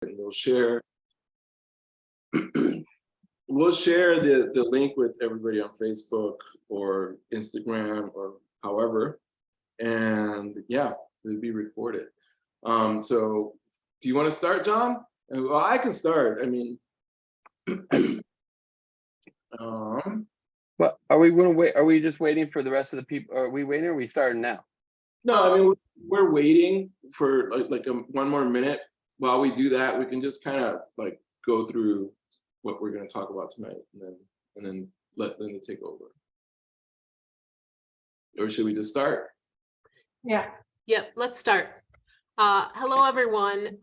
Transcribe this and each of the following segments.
and we'll share we'll share the link with everybody on Facebook or Instagram or however, and yeah, it'll be recorded. So do you want to start, Jon? Well, I can start. I mean, but are we going to wait? Are we just waiting for the rest of the people? Are we waiting? Or are we starting now? No, I mean, we're waiting for like one more minute. While we do that, we can just kind of like go through what we're going to talk about tonight, and then let Linda take over. Or should we just start? Yeah. Yep, let's start. Hello, everyone.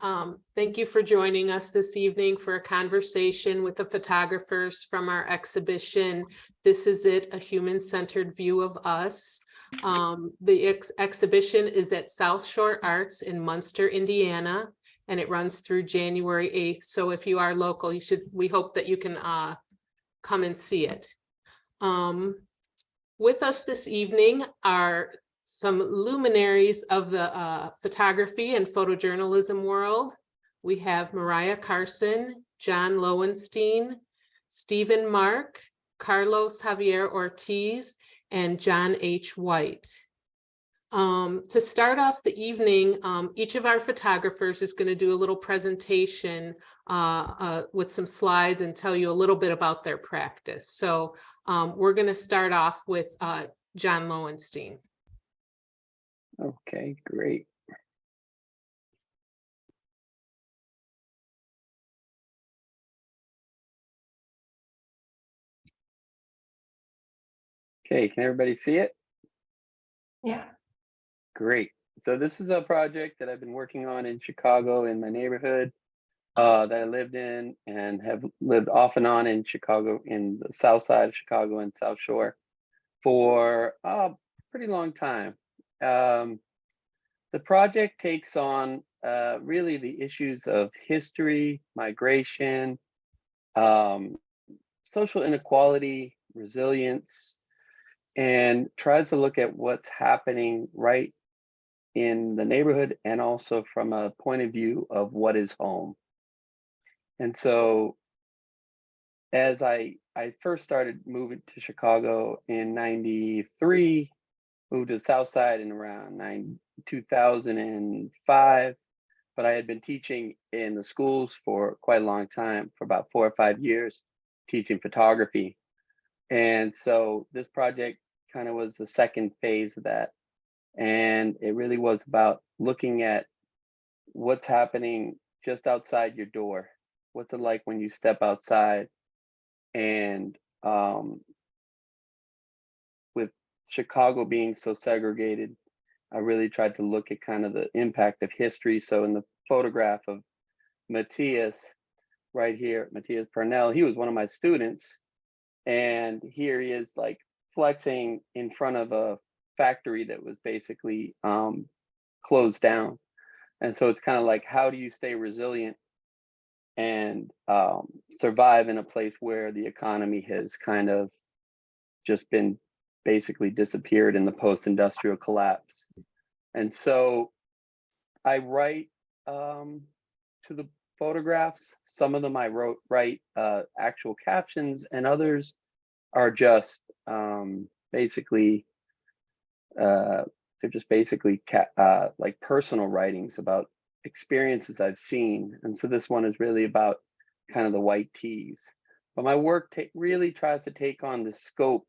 Thank you for joining us this evening for a conversation with the photographers from our exhibition, This Is It, A Human-Centered View of Us. The exhibition is at South Shore Arts in Munster, Indiana, and it runs through January 8th. So if you are local, we hope that you can come and see it. With us this evening are some luminaries of the photography and photojournalism world. We have Mariah Karson, Jon Lowenstein, Stephen Marc, Carlos Javier Ortiz, and John H. White. To start off the evening, each of our photographers is going to do a little presentation with some slides and tell you a little bit about their practice. So we're going to start off with Jon Lowenstein. Okay, great. Okay, can everybody see it? Yeah. Great. So this is a project that I've been working on in Chicago in my neighborhood that I lived in and have lived off and on in Chicago, in the south side of Chicago and South Shore for a pretty long time. The project takes on really the issues of history, migration, social inequality, resilience, and tries to look at what's happening right in the neighborhood and also from a point of view of what is home. And so as I first started moving to Chicago in '93, moved to the South Side in around 2005, but I had been teaching in the schools for quite a long time, for about 4 or 5 years, teaching photography. And so this project kind of was the second phase of that. And it really was about looking at what's happening just outside your door. What's it like when you step outside? And with Chicago being so segregated, I really tried to look at kind of the impact of history. So in the photograph of Matthias right here, Matthias Purnell, he was one of my students. And here he is like flexing in front of a factory that was basically closed down. And so it's kind of like, how do you stay resilient and survive in a place where the economy has kind of just been basically disappeared in the post-industrial collapse. And so I write to the photographs. Some of them I write actual captions, and others are just basically they're just basically like personal writings about experiences I've seen. And so this one is really about kind of the white tees. But my work really tries to take on the scope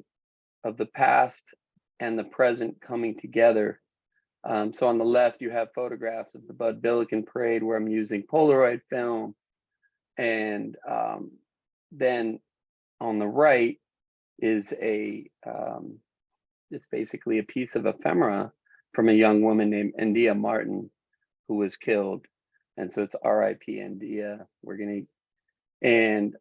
of the past and the present coming together. So on the left, you have photographs of the Bud Billiken Parade where I'm using Polaroid film. And then on the right is it's basically a piece of ephemera from a young woman named India Martin, who was killed. And so it's R.I.P. India. And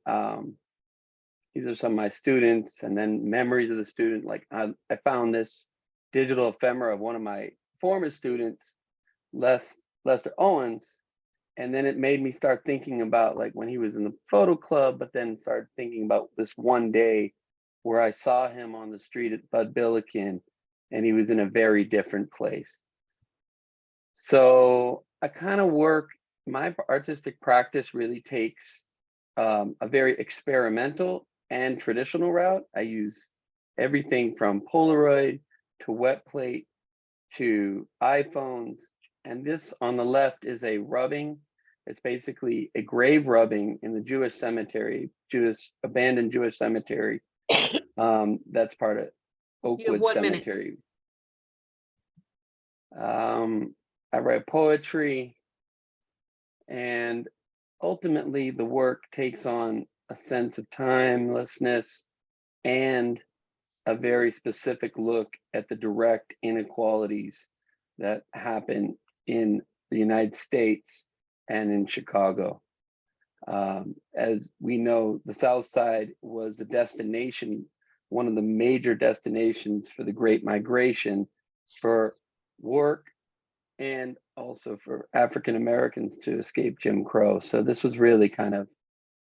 these are some of my students, and then memories of the student. Like I found this digital ephemera of one of my former students, Lester Owens, and then it made me start thinking about like when he was in the photo club, but then started thinking about this one day where I saw him on the street at Bud Billiken, and he was in a very different place. So I kind of work my artistic practice really takes a very experimental and traditional route. I use everything from Polaroid to wet plate to iPhones. And this on the left is a rubbing. It's basically a grave rubbing in the Jewish cemetery, abandoned Jewish cemetery. That's part of Oakwood Cemetery. I write poetry, and ultimately the work takes on a sense of timelessness and a very specific look at the direct inequalities that happen in the United States and in Chicago. As we know, the South Side was a destination, one of the major destinations for the Great Migration, for work and also for African Americans to escape Jim Crow. So this was really kind of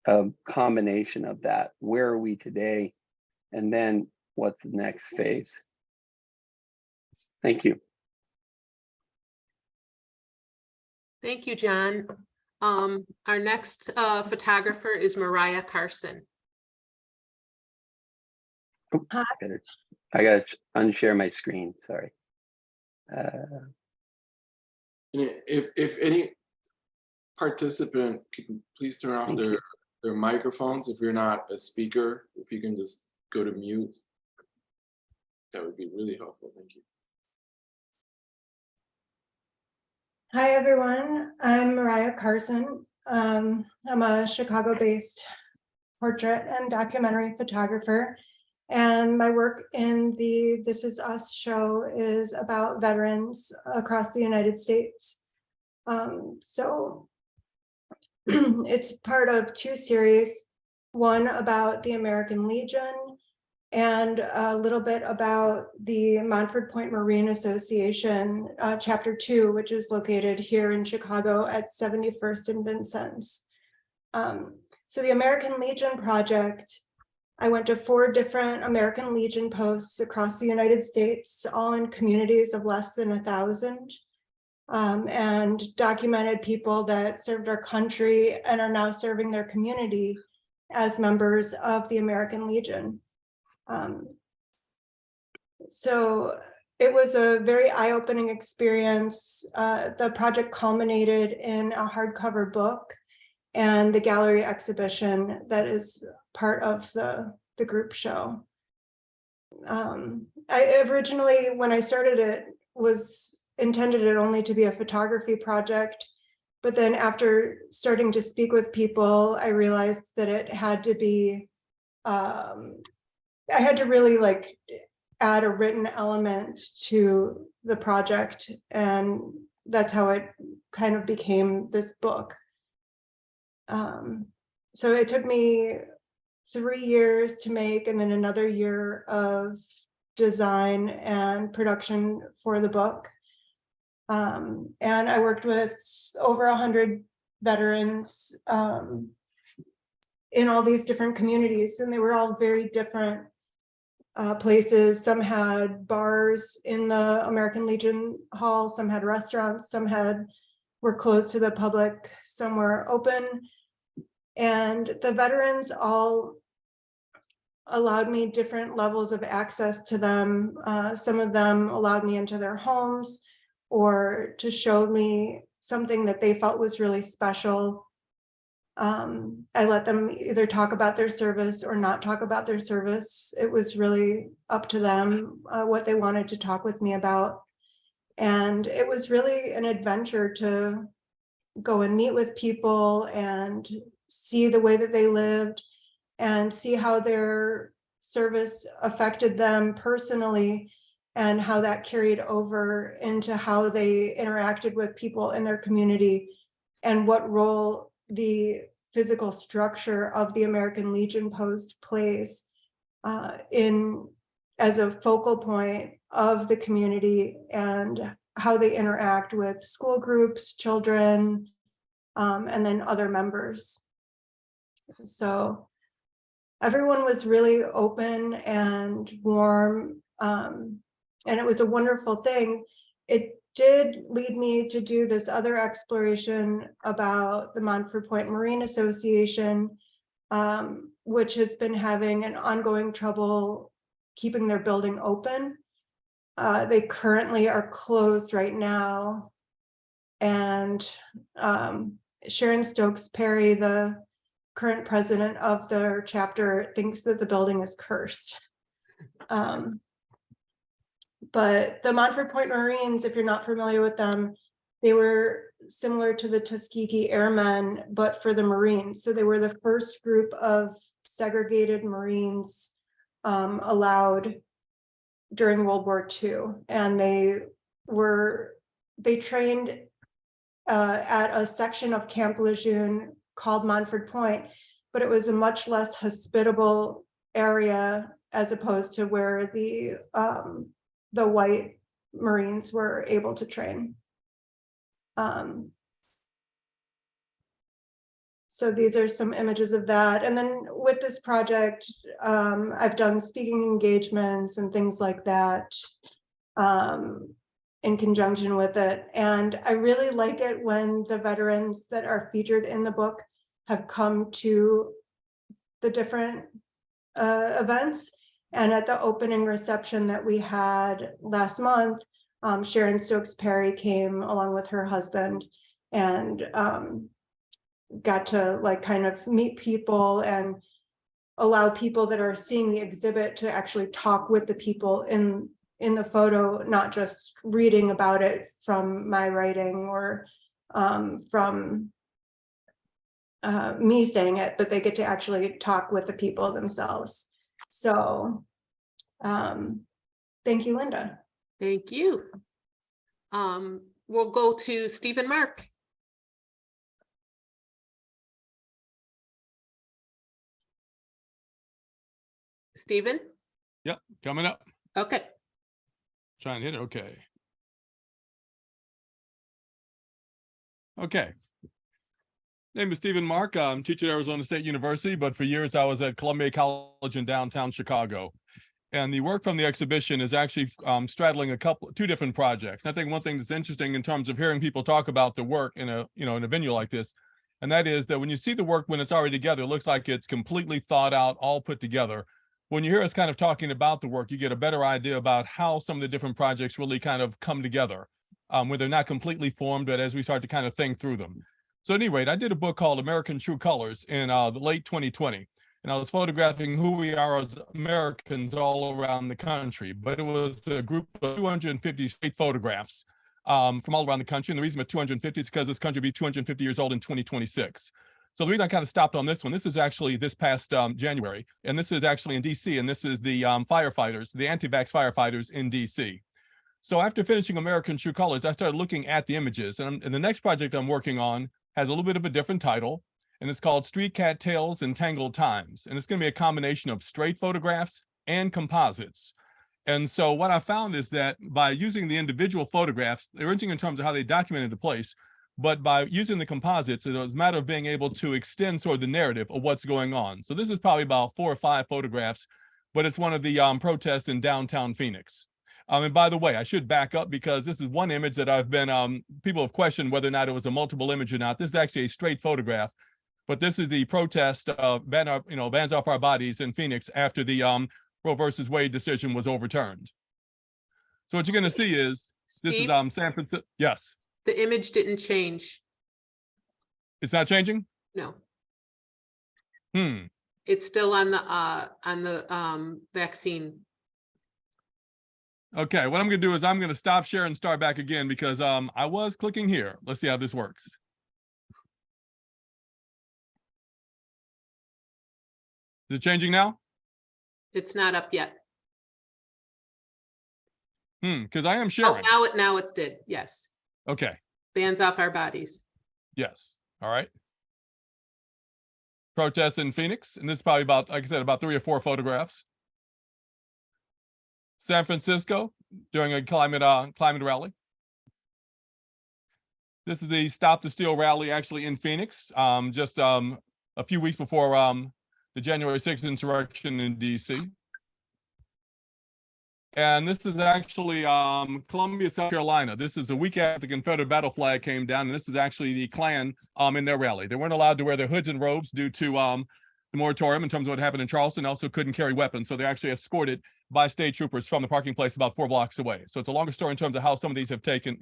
a combination of that. Where are we today? And then what's the next phase? Thank you. Thank you, John. Our next photographer is Mariah Karson. Oh, I gotta unshare my screen, sorry. If any participant can please turn off their microphones. If you're not a speaker, if you can just go to mute, that would be really helpful. Thank you. Hi, everyone. I'm Mariah Karson. I'm a Chicago-based portrait and documentary photographer. And my work in the This Is Us show is about veterans across the United States. So it's part of two series, one about the American Legion and a little bit about the Montford Point Marine Association, Chapter 2, which is located here in Chicago at 71st and Vincennes. So the American Legion Project, I went to 4 different American Legion posts across the United States, all in communities of less than 1,000, and documented people that served our country and are now serving their community as members of the American Legion. So it was a very eye-opening experience. The project culminated in a hardcover book and the gallery exhibition that is part of the group show. I originally, when I started it, was intended it only to be a photography project, but then after starting to speak with people, I realized that it had to be, I had to really like add a written element to the project, and that's how it kind of became this book. So it took me 3 years to make, and then another year of design and production for the book. And I worked with over 100 veterans in all these different communities, and they were all very different places. Some had bars in the American Legion Hall, some had restaurants, some were closed to the public, some were open. And the veterans all allowed me different levels of access to them. Some of them allowed me into their homes or to show me something that they felt was really special. I let them either talk about their service or not talk about their service. It was really up to them what they wanted to talk with me about. And it was really an adventure to go and meet with people and see the way that they lived and see how their service affected them personally and how that carried over into how they interacted with people in their community and what role the physical structure of the American Legion post plays as a focal point of the community and how they interact with school groups, children, and then other members. So everyone was really open and warm, and it was a wonderful thing. It did lead me to do this other exploration about the Montford Point Marine Association, which has been having an ongoing trouble keeping their building open. They currently are closed right now. And Sharon Stokes Perry, the current president of their chapter, thinks that the building is cursed. But the Montford Point Marines, if you're not familiar with them, they were similar to the Tuskegee Airmen, but for the Marines. So they were the first group of segregated Marines allowed during World War II. And they trained at a section of Camp Lejeune called Montford Point, but it was a much less hospitable area as opposed to where the white Marines were able to train. So these are some images of that. And then with this project, I've done speaking engagements and things like that in conjunction with it. And I really like it when the veterans that are featured in the book have come to the different events. And at the opening reception that we had last month, Sharon Stokes Perry came along with her husband and got to like kind of meet people and allow people that are seeing the exhibit to actually talk with the people in the photo, not just reading about it from my writing or from me saying it, but they get to actually talk with the people themselves. So thank you, Linda. Thank you. We'll go to Steve and Marc. Stephen? Yep, coming up. Okay. Try and hit it. Okay. Okay. Name is Stephen Marc. I'm teaching at Arizona State University, but for years I was at Columbia College in downtown Chicago. And the work from the exhibition is actually straddling two different projects. I think one thing that's interesting in terms of hearing people talk about the work in a venue like this, and that is that when you see the work when it's already together, it looks like it's completely thought out, all put together. When you hear us kind of talking about the work, you get a better idea about how some of the different projects really kind of come together, where they're not completely formed, but as we start to kind of think through them. So at any rate, I did a book called American True Colors in the late 2020. And I was photographing who we are as Americans all around the country. But it was a group of 250 straight photographs from all around the country. And the reason for 250 is because this country will be 250 years old in 2026. So the reason I kind of stopped on this one, this is actually this past January, and this is actually in DC, and this is the firefighters, the anti-vax firefighters in DC. So after finishing American True Colors, I started looking at the images, and the next project I'm working on has a little bit of a different title, and it's called Street Cat Tales in Tangled Times, and it's going to be a combination of straight photographs and composites. And so what I found is that by using the individual photographs, they're interesting in terms of how they documented the place, but by using the composites, it was a matter of being able to extend sort of the narrative of what's going on. So this is probably about 4 or 5 photographs, but it's one of the protests in downtown Phoenix. And by the way, I should back up because this is one image that I've been, people have questioned whether or not it was a multiple image or not. This is actually a straight photograph, but this is the protest of Bans Off Our Bodies in Phoenix after the Roe versus Wade decision was overturned. So what you're going to see is, this is San Francisco. Yes. The image didn't change. It's not changing? No. Hmm. It's still on the vaccine. Okay, what I'm going to do is I'm going to stop share and start back again because I was clicking here. Let's see how this works. Is it changing now? It's not up yet. Because I am sharing. Oh, now it's did. Yes. Okay. Bans Off Our Bodies. Yes. All right. Protests in Phoenix, and this is probably about, like I said, about 3 or 4 photographs. San Francisco during a climate rally. This is the Stop the Steal rally actually in Phoenix, just a few weeks before the January 6th insurrection in DC. And this is actually Columbia, South Carolina. This is a week after the Confederate battle flag came down, and this is actually the Klan in their rally. They weren't allowed to wear their hoods and robes due to the moratorium in terms of what happened in Charleston. Also couldn't carry weapons, so they're actually escorted by state troopers from the parking place about 4 blocks away. So it's a longer story in terms of how some of these have taken,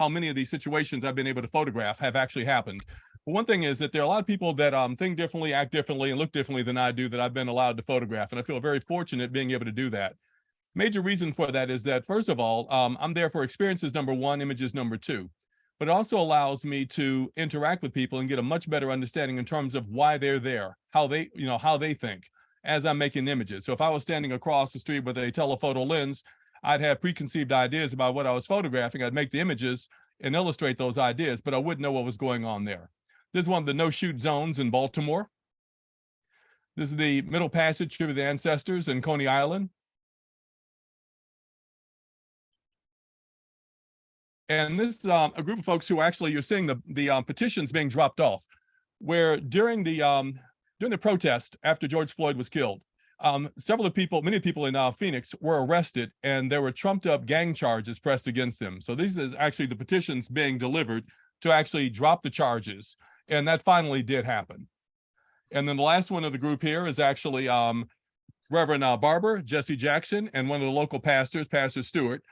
how many of these situations I've been able to photograph have actually happened. But one thing is that there are a lot of people that think differently, act differently, and look differently than I do that I've been allowed to photograph, and I feel very fortunate being able to do that. Major reason for that is that, first of all, I'm there for experiences, number one, images, number two. But it also allows me to interact with people and get a much better understanding in terms of why they're there, how they think as I'm making images. So if I was standing across the street with a telephoto lens, I'd have preconceived ideas about what I was photographing. I'd make the images and illustrate those ideas, but I wouldn't know what was going on there. This is one of the no-shoot zones in Baltimore. This is the Middle Passage to the Ancestors in Coney Island. And this is a group of folks who actually, you're seeing the petitions being dropped off, where during the protest after George Floyd was killed, many people in Phoenix were arrested, and there were trumped up gang charges pressed against them. So this is actually the petitions being delivered to actually drop the charges, and that finally did happen. And then the last one of the group here is actually Reverend Barber, Jesse Jackson, and one of the local pastors, Pastor Stewart,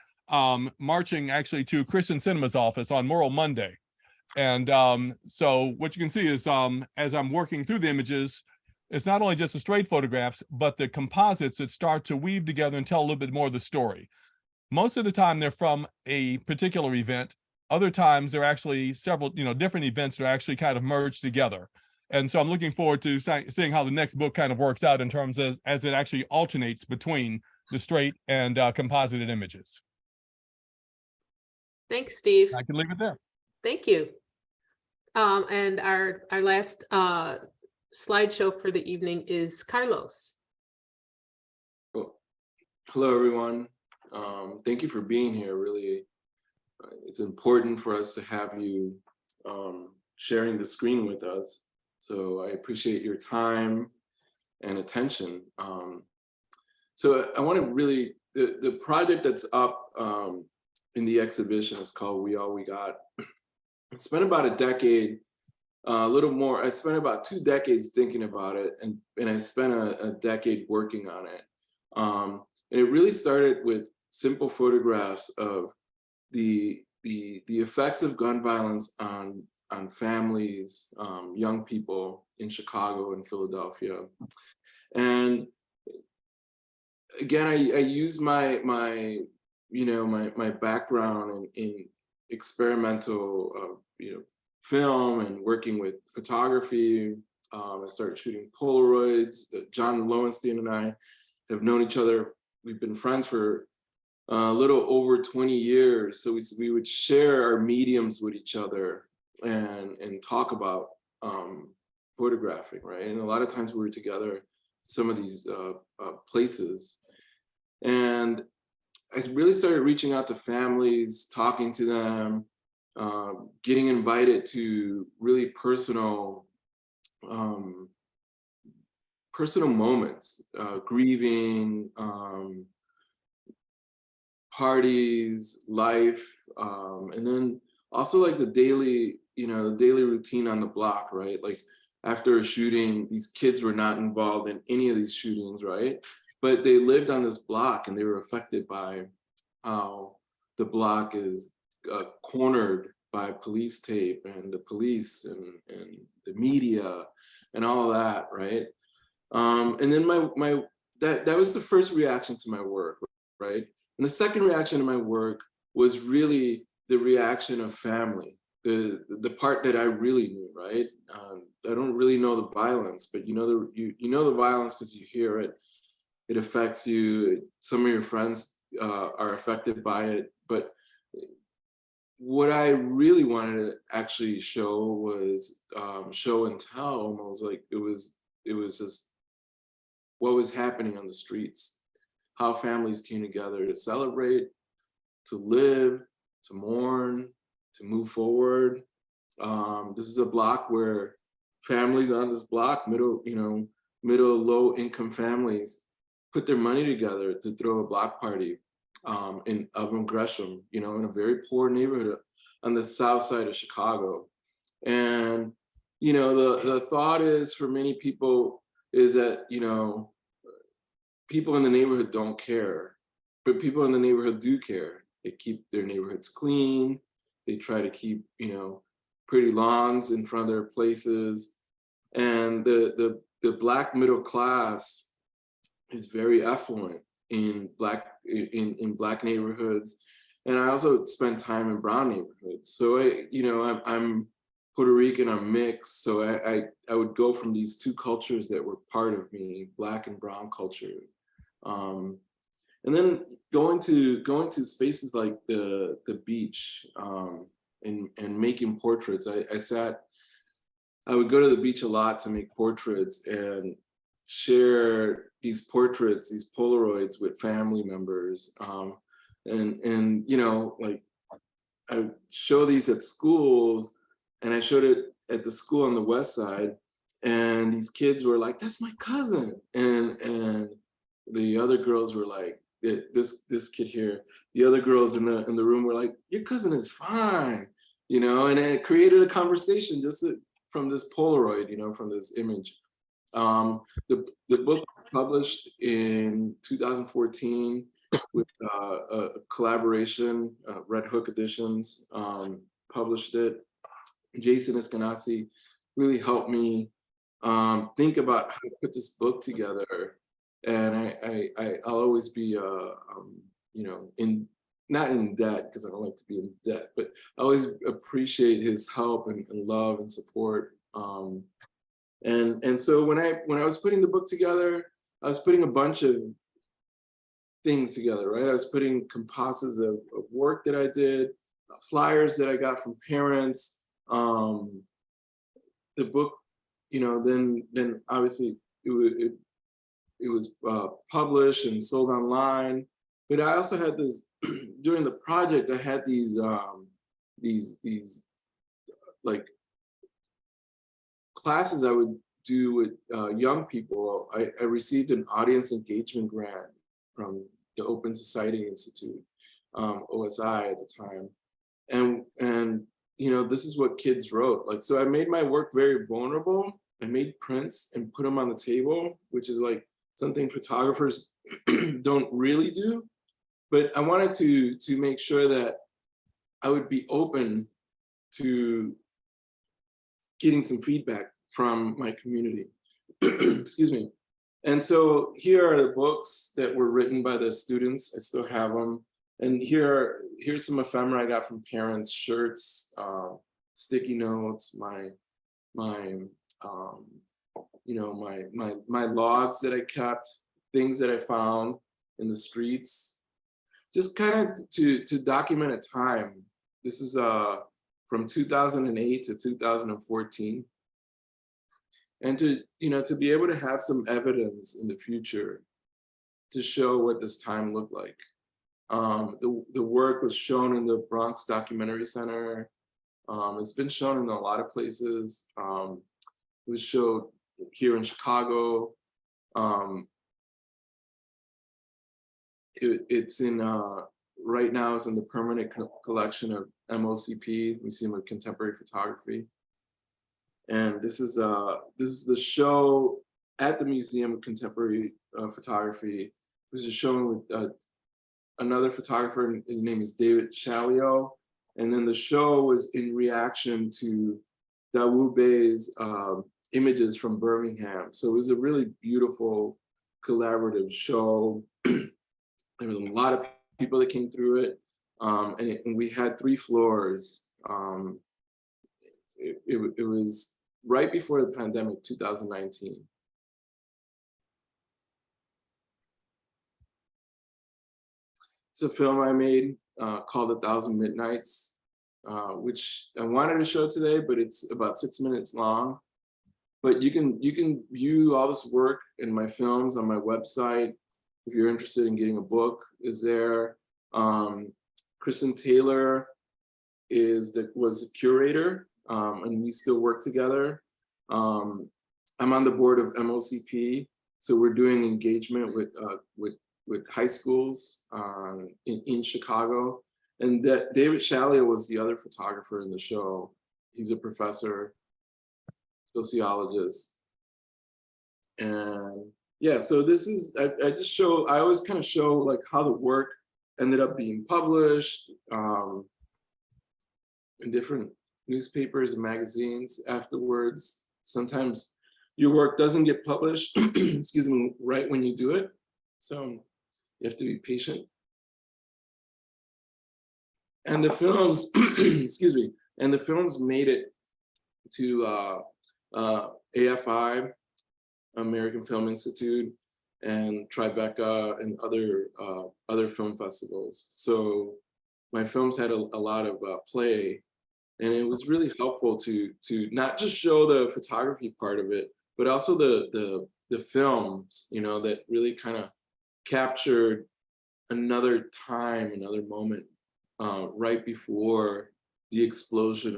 marching actually to Christian Cinema's office on Moral Monday. And so what you can see is as I'm working through the images, it's not only just the straight photographs, but the composites that start to weave together and tell a little bit more of the story. Most of the time they're from a particular event. Other times they're actually several, different events that are actually kind of merged together. And so I'm looking forward to seeing how the next book kind of works out in terms as it actually alternates between the straight and composited images. Thanks, Steve. I can leave it there. Thank you. And our last slideshow for the evening is Carlos. Cool. Hello, everyone. Thank you for being here. Really, it's important for us to have you sharing the screen with us. So I appreciate your time and attention. So I want to really, the project that's up in the exhibition is called We All We Got. I spent about a decade, a little more. I spent about 2 decades thinking about it, and I spent a decade working on it. And it really started with simple photographs of the effects of gun violence on families, young people in Chicago and Philadelphia. And again, I use my background in experimental film and working with photography. I started shooting Polaroids. Jon Lowenstein and I have known each other. We've been friends for a little over 20 years. So we would share our mediums with each other and talk about photographing, right? And a lot of times we were together at some of these places. And I really started reaching out to families, talking to them, getting invited to really personal moments, grieving, parties, life, and then also like the daily routine on the block, right? Like after a shooting, these kids were not involved in any of these shootings, right? But they lived on this block and they were affected by how the block is cornered by police tape and the police and the media and all of that, right? And then that was the first reaction to my work, right? And the second reaction to my work was really the reaction of family, the part that I really knew, right? I don't really know the violence, but you know the violence because you hear it. It affects you. Some of your friends are affected by it. But what I really wanted to actually show was show and tell, almost like it was just what was happening on the streets, how families came together to celebrate, to live, to mourn, to move forward. This is a block where families on this block, middle, low income families, put their money together to throw a block party in Upper Gresham, you know, in a very poor neighborhood on the south side of Chicago. And, you know, the thought is for many people is that, you know, people in the neighborhood don't care, but people in the neighborhood do care. They keep their neighborhoods clean. They try to keep, you know, pretty lawns in front of their places. And the Black middle class is very affluent in Black neighborhoods. And I also spent time in brown neighborhoods. So I'm Puerto Rican, I'm mixed. So I would go from these two cultures that were part of me, Black and brown culture. And then going to spaces like the beach and making portraits. I would go to the beach a lot to make portraits and share these portraits, these Polaroids with family members. And you know, like I would show these at schools, and I showed it at the school on the west side, and these kids were like, "That's my cousin," and the other girls were like, "This kid here." The other girls in the room were like, "Your cousin is fine," you know, and it created a conversation just from this Polaroid, you know, from this image. The book published in 2014 with a collaboration, Red Hook Editions published it. Jason Eskenazi really helped me think about how to put this book together. And I'll always be, you know, not in debt, because I don't like to be in debt, but I always appreciate his help and love and support. And so when I was putting the book together, I was putting a bunch of things together, right? I was putting composites of work that I did, flyers that I got from parents. The book, you know, then obviously it was published and sold online. But I also had this during the project. I had these like classes I would do with young people. I received an audience engagement grant from the Open Society Institute, OSI at the time, and you know, this is what kids wrote. Like, so I made my work very vulnerable. I made prints and put them on the table, which is like something photographers don't really do. But I wanted to make sure that I would be open to getting some feedback from my community. Excuse me. And so here are the books that were written by the students. I still have them. And here's some ephemera I got from parents, shirts, sticky notes, my logs that I kept, things that I found in the streets, just kind of to document a time. This is from 2008 to 2014. And to be able to have some evidence in the future to show what this time looked like. The work was shown in the Bronx Documentary Center. It's been shown in a lot of places. It was showed here in Chicago. It's in, right now it's in the permanent collection of MOCP, Museum of Contemporary Photography. And this is the show at the Museum of Contemporary Photography. This is showing with another photographer. His name is David Chalio. And then the show was in reaction to Dawood Bey's images from Birmingham. So it was a really beautiful collaborative show. There was a lot of people that came through it. And we had 3 floors. It was right before the pandemic, 2019. It's a film I made called 1,000 Midnights, which I wanted to show today, but it's about 6 minutes long. But you can view all this work in my films on my website. If you're interested in getting a book, is there. Kristen Taylor was a curator, and we still work together. I'm on the board of MOCP, so we're doing engagement with with high schools in Chicago. And that David Shalia was the other photographer in the show. He's a professor, sociologist. And yeah, so this is, I always kind of show like how the work ended up being published in different newspapers and magazines afterwards. Sometimes your work doesn't get published, excuse me, right when you do it. So you have to be patient. And the films, excuse me, and the films made it to AFI, American Film Institute, and Tribeca, and other film festivals. So my films had a lot of play, and it was really helpful to not just show the photography part of it, but also the films, you know, that really kind of captured another time, another moment, right before the explosion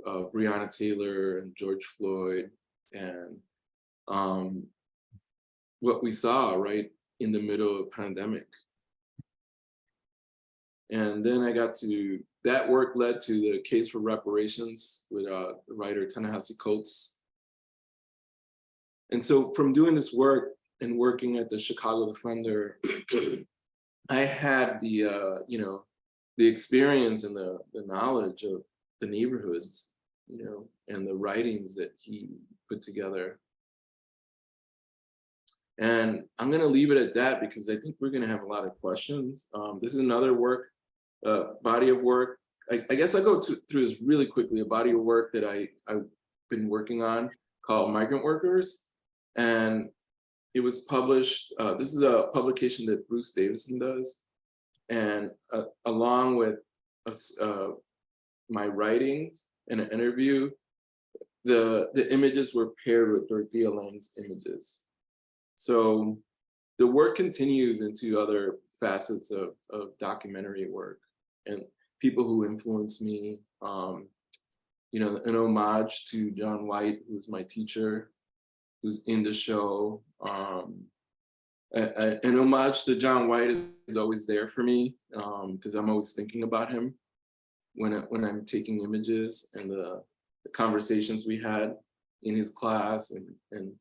of Breonna Taylor and George Floyd, and what we saw right in the middle of pandemic. And then that work led to the case for reparations with the writer Ta-Nehisi Coates. And so from doing this work and working at the Chicago Defender, I had the experience and the knowledge of the neighborhoods, you know, and the writings that he put together. And I'm gonna leave it at that because I think we're gonna have a lot of questions. This is another body of work. I guess I'll go through this really quickly, a body of work that I've been working on called Migrant Workers. And it was published, this is a publication that Bruce Davison does. And along with my writings and an interview, the images were paired with Dorothea Lange's images. So the work continues into other facets of documentary work and people who influenced me. You know, an homage to John White, who's my teacher, who's in the show. An homage to John White is always there for me because I'm always thinking about him when I'm taking images, and the conversations we had in his class, and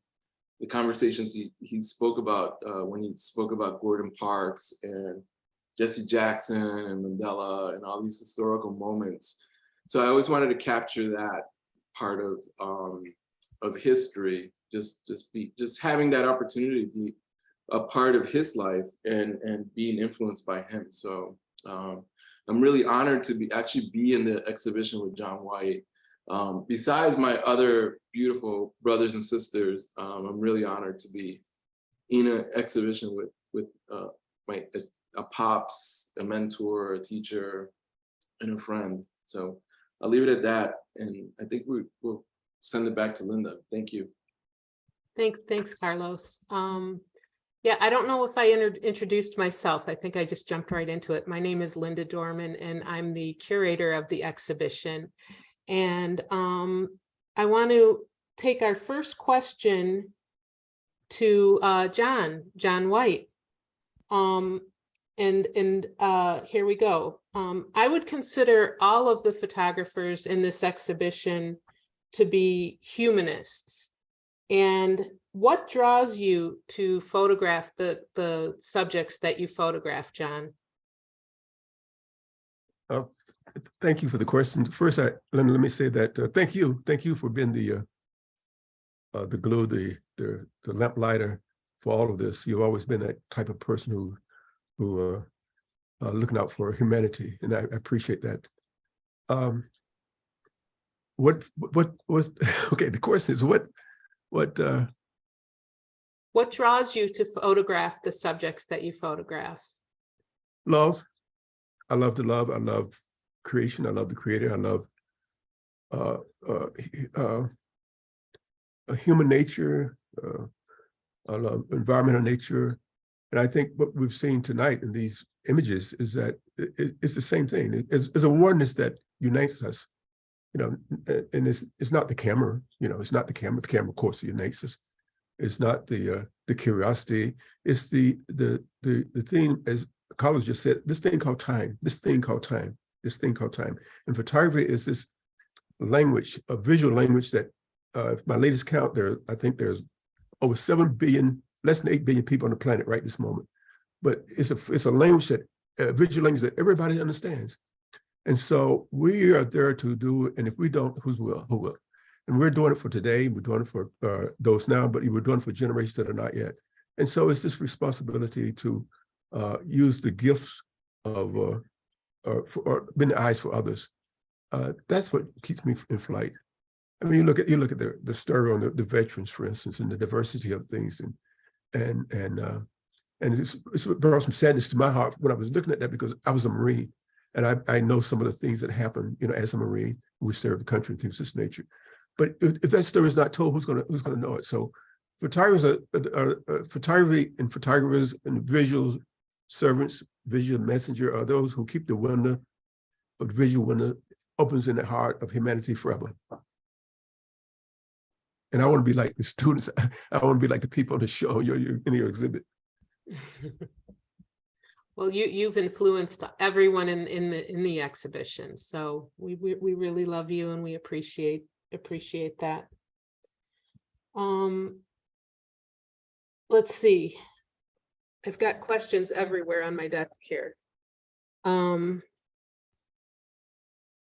the conversations he spoke about when he spoke about Gordon Parks and Jesse Jackson and Mandela and all these historical moments. So I always wanted to capture that part of history, just having that opportunity to be a part of his life and being influenced by him. So I'm really honored to actually be in the exhibition with John White. Besides my other beautiful brothers and sisters, I'm really honored to be in an exhibition with a pops, a mentor, a teacher, and a friend. So I'll leave it at that, and I think we'll send it back to Linda. Thank you. Thanks, Carlos. Yeah, I don't know if I introduced myself. I think I just jumped right into it. My name is Linda Dorman, and I'm the curator of the exhibition. And I want to take our first question to John White. And here we go. I would consider all of the photographers in this exhibition to be humanists. And what draws you to photograph the subjects that you photograph, John? Thank you for the question. First, let me say that thank you for being the glue, the lamplighter for all of this. You've always been that type of person who looking out for humanity, and I appreciate that. What was okay? The question is what draws you to photograph the subjects that you photograph? Love. I love to love. I love creation. I love the creator. I love human nature. I love environmental nature. And I think what we've seen tonight in these images is that it's the same thing. It's a oneness that unites us, you know, and it's not the camera, you know, it's not the camera. The camera, of course, unites us. It's not the the curiosity. It's the thing, as Carlos just said, this thing called time. And photography is this language, a visual language that, my latest count, I think there's over 7 billion, less than 8 billion people on the planet right this moment. But it's a language that, visual language that everybody understands. And so we are there to do it. And if we don't, who will? And we're doing it for today. We're doing it for those now, but we're doing it for generations that are not yet. And so it's this responsibility to use the gifts of, or bend the eyes for others. That's what keeps me in flight. I mean, you look at the story on the veterans, for instance, and the diversity of things, and it's brought some sadness to my heart when I was looking at that, because I was a Marine, and I know some of the things that happened, as a Marine. We served the country and things of this nature. But if that story is not told, who's gonna know it? So photographers photography and photographers and visual servants, visual messenger, are those who keep the window of the visual window opens in the heart of humanity forever. And I want to be like the students. I want to be like the people on the show, in your exhibit. Well, you've influenced everyone in the exhibition, so we really love you and we appreciate that. Let's see. I've got questions everywhere on my desk here.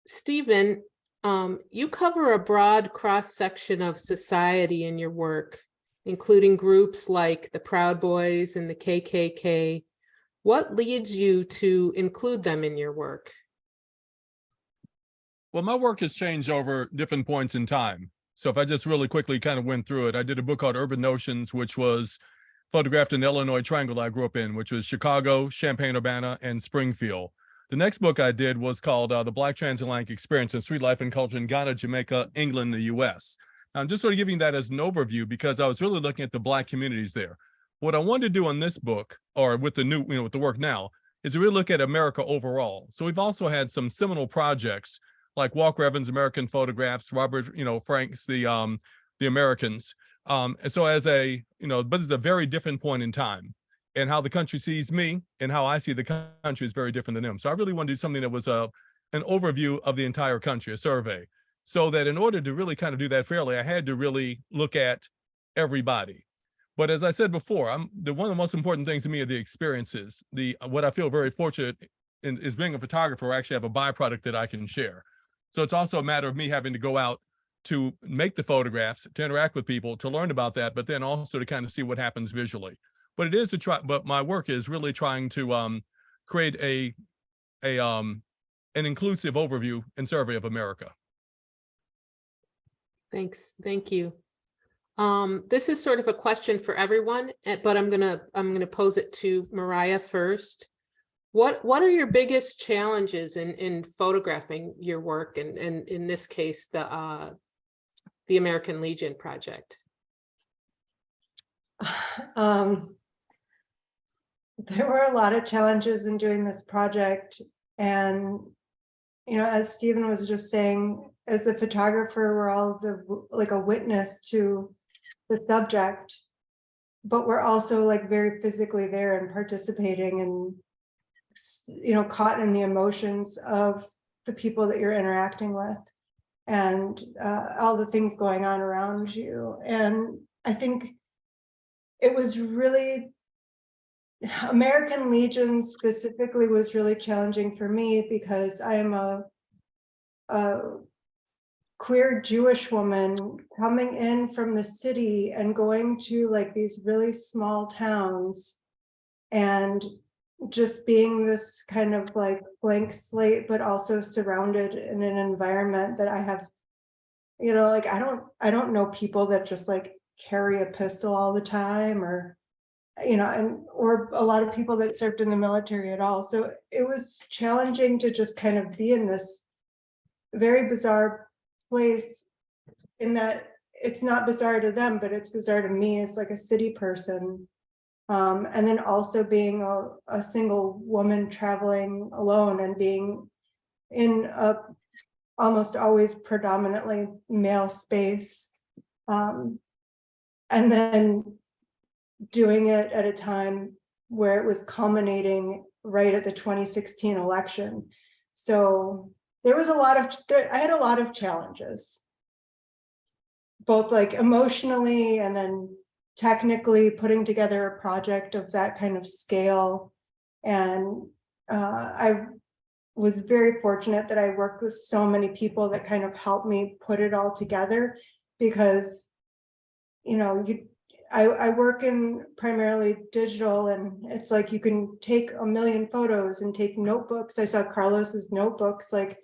Stephen, you cover a broad cross-section of society in your work, including groups like the Proud Boys and the KKK. What leads you to include them in your work? Well, my work has changed over different points in time. So if I just really quickly kind of went through it, I did a book called Urban Notions, which was photographed in the Illinois Triangle I grew up in, which was Chicago, Champaign-Urbana, and Springfield. The next book I did was called The Black Transatlantic Experience in Street Life and Culture in Ghana, Jamaica, England, the US. Now, I'm just sort of giving that as an overview because I was really looking at the Black communities there. What I wanted to do on this book, or with the new, with the work now, is to really look at America overall. So we've also had some seminal projects like Walker Evans' American Photographs, Robert, Frank's The Americans. And so as a, but it's a very different point in time, and how the country sees me and how I see the country is very different than them. So I really want to do something that was an overview of the entire country, a survey. So that in order to really kind of do that fairly, I had to really look at everybody. But as I said before, one of the most important things to me are the experiences. What I feel very fortunate in is being a photographer, I actually have a byproduct that I can share. So it's also a matter of me having to go out to make the photographs, to interact with people, to learn about that, but then also to kind of see what happens visually. But it is to try. But my work is really trying to create an inclusive overview and survey of America. Thanks. Thank you. This is sort of a question for everyone, but I'm gonna pose it to Mariah first. What are your biggest challenges in photographing your work, and in this case, the American Legion project? There were a lot of challenges in doing this project, and as Stephen was just saying, as a photographer, we're all like a witness to the subject, but we're also like very physically there and participating and caught in the emotions of the people that you're interacting with and all the things going on around you. And I think it was really, American Legion specifically was really challenging for me because I am a queer Jewish woman coming in from the city and going to like these really small towns and just being this kind of like blank slate, but also surrounded in an environment that I have, like I don't know people that just like carry a pistol all the time, or or a lot of people that served in the military at all. So it was challenging to just kind of be in this very bizarre place, in that it's not bizarre to them, but it's bizarre to me as like a city person. And then also being a single woman traveling alone and being in a almost always predominantly male space. And then doing it at a time where it was culminating right at the 2016 election. So there was I had a lot of challenges, both like emotionally and then technically putting together a project of that kind of scale. And I was very fortunate that I worked with so many people that kind of helped me put it all together, because, you know, I work in primarily digital, and it's like you can take a million photos and take notebooks. I saw Carlos's notebooks, like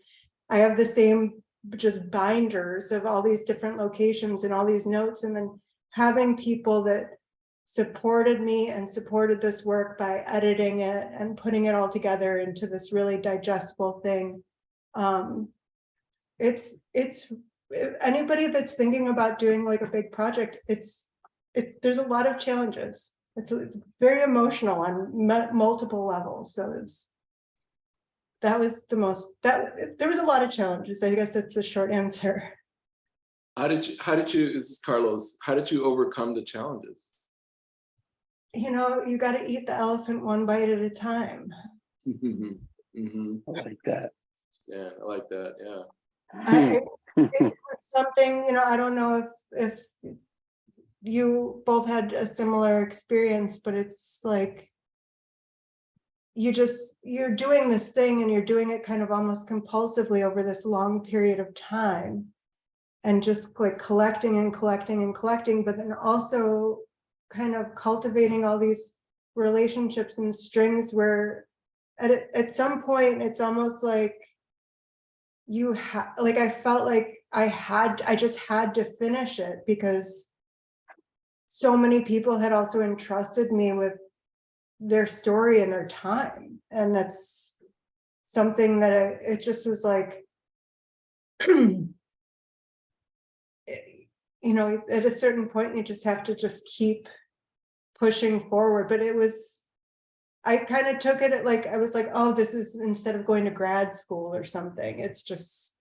I have the same just binders of all these different locations and all these notes, and then having people that supported me and supported this work by editing it and putting it all together into this really digestible thing. It's anybody that's thinking about doing like a big project, there's a lot of challenges. It's very emotional on multiple levels. So there was a lot of challenges. I guess that's the short answer. How did you, this is Carlos, how did you overcome the challenges? You know, you got to eat the elephant one bite at a time. Mm-hmm. I like that. Yeah, I like that. Yeah. It was something, you know, I don't know if you both had a similar experience, but it's like you're doing this thing and you're doing it kind of almost compulsively over this long period of time, and just like collecting and collecting and collecting, but then also kind of cultivating all these relationships and strings where at some point it's almost like I felt like I just had to finish it, because so many people had also entrusted me with their story and their time. And that's something that it just was like, you know, at a certain point, you just have to just keep pushing forward. But I kind of took it like, I was like, oh, this is instead of going to grad school or something, it's just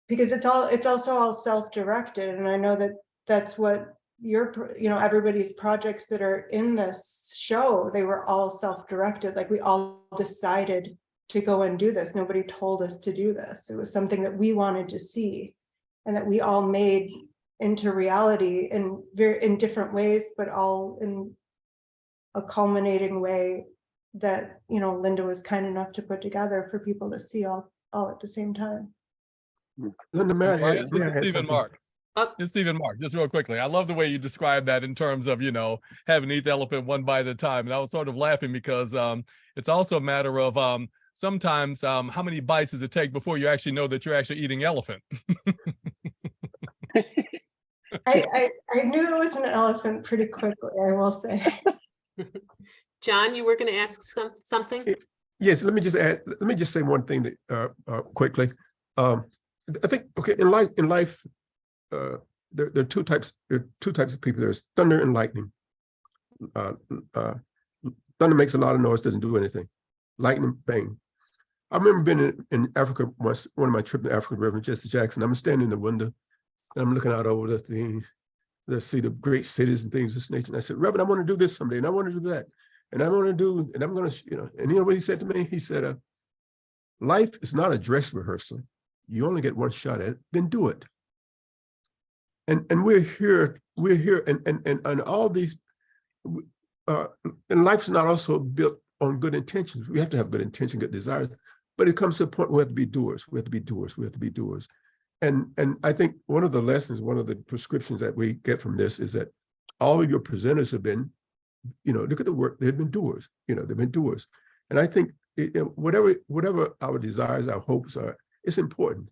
because it's also all self-directed. And I know that that's what everybody's projects that are in this show, they were all self-directed. Like we all decided to go and do this. Nobody told us to do this. It was something that we wanted to see and that we all made into reality in different ways, but all in a culminating way that, you know, Linda was kind enough to put together for people to see all at the same time. Linda, This is Stephen Marc. It's Stephen Marc, just real quickly. I love the way you described that in terms of, you know, having to eat the elephant one bite at a time. And I was sort of laughing because it's also a matter of sometimes how many bites does it take before you actually know that you're actually eating elephant? I knew it was an elephant pretty quickly, I will say. John, you were going to ask something? Yes, let me just say one thing that quickly. I think, okay, in life, there are two types of people. There's thunder and lightning. Thunder makes a lot of noise, doesn't do anything. Lightning, bang. I remember being in Africa once, one of my trips to Africa, Reverend Jess T. I'm standing in the window and I'm looking out over the things, to see the great cities and things of this nature. And I said, Reverend, I want to do this someday, and I want to do that. And I want to do, and I'm going to, you know, and you know what he said to me? He said, life is not a dress rehearsal. You only get one shot at it, then do it. And we're here, and all these, and life's not also built on good intentions. We have to have good intention, good desires, but it comes to a point where we have to be doers. We have to be doers. We have to be doers. And I think one of the lessons, one of the prescriptions that we get from this is that all of your presenters have been, you know, look at the work, they've been doers, you know, they've been doers. And I think whatever our desires, our hopes are, it's important.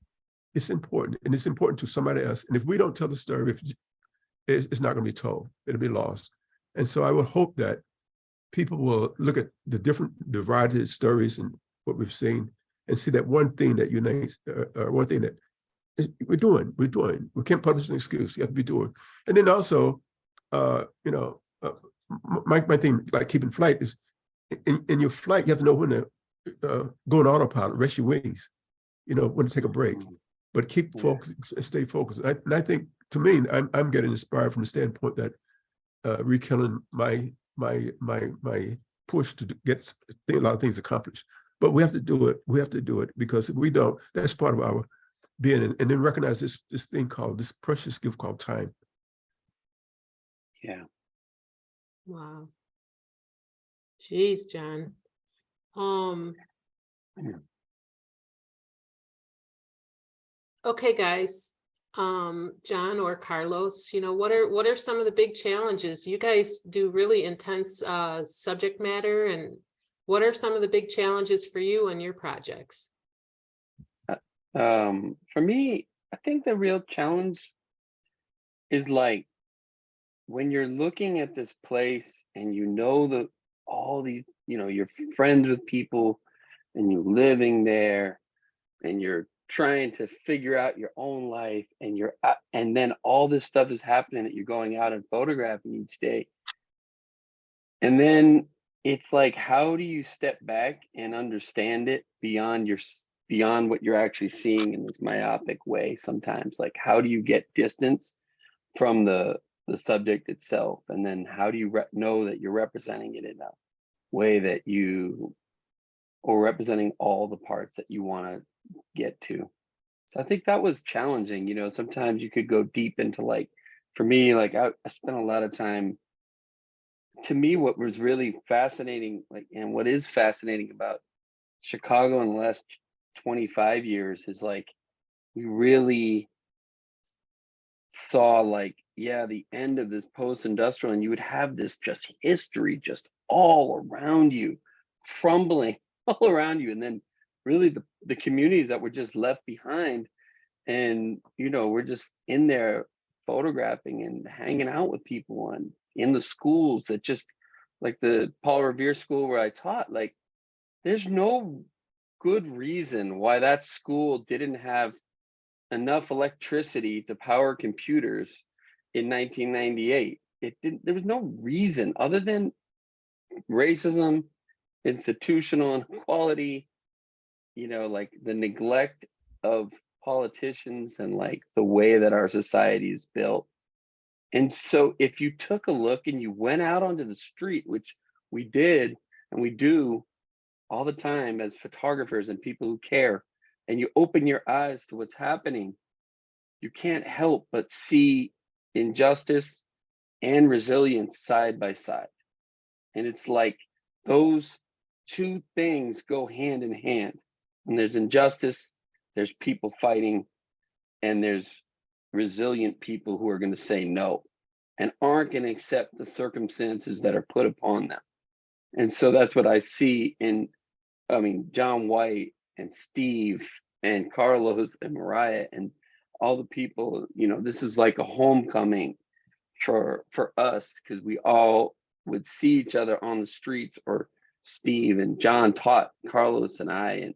It's important, and it's important to somebody else. And if we don't tell the story, it's not going to be told. It'll be lost. And so I would hope that people will look at the different variety of stories and what we've seen and see that one thing that unites, or one thing that we're doing. We can't publish an excuse. You have to be doing. And then also, you know, my thing, like keeping flight, is in your flight, you have to know when to go on autopilot, rest your wings, you know, when to take a break. But keep focused, stay focused. And I think, to me, I'm getting inspired from the standpoint that rekindling my push to get a lot of things accomplished. But we have to do it. We have to do it, because if we don't, that's part of our being, and then recognize this thing called, this precious gift called time. Yeah. Wow. Jeez, John. Okay, guys. John or Carlos, what are some of the big challenges? You guys do really intense subject matter, and what are some of the big challenges for you and your projects? For me, I think the real challenge is like when you're looking at this place and all these, you're friends with people and you're living there and you're trying to figure out your own life, and then all this stuff is happening that you're going out and photographing each day. And then it's like, how do you step back and understand it beyond what you're actually seeing in this myopic way sometimes? Like, how do you get distance from the subject itself? And then how do you know that you're representing it in a way that or representing all the parts that you want to get to? So I think that was challenging. Sometimes you could go deep into, like, for me, like I spent a lot of time. To me, what was really fascinating, and what is fascinating about Chicago in the last 25 years is, like, we really saw, like, the end of this post-industrial, and you would have this just history just all around you, crumbling all around you. And then really the communities that were just left behind, and we're just in there photographing and hanging out with people, and in the schools that just, like the Paul Revere school where I taught, like, there's no good reason why that school didn't have enough electricity to power computers in 1998. There was no reason other than racism, institutional inequality, like the neglect of politicians, and like the way that our society is built. And so if you took a look and you went out onto the street, which we did and we do all the time as photographers and people who care, and you open your eyes to what's happening, you can't help but see injustice and resilience side by side. And it's like those two things go hand in hand. And there's injustice, there's people fighting, and there's resilient people who are going to say no and aren't going to accept the circumstances that are put upon them. And so that's what I see in, John White and Steve and Carlos and Mariah and all the people. This is like a homecoming for us, because we all would see each other on the streets, or Steve and John taught Carlos and I, and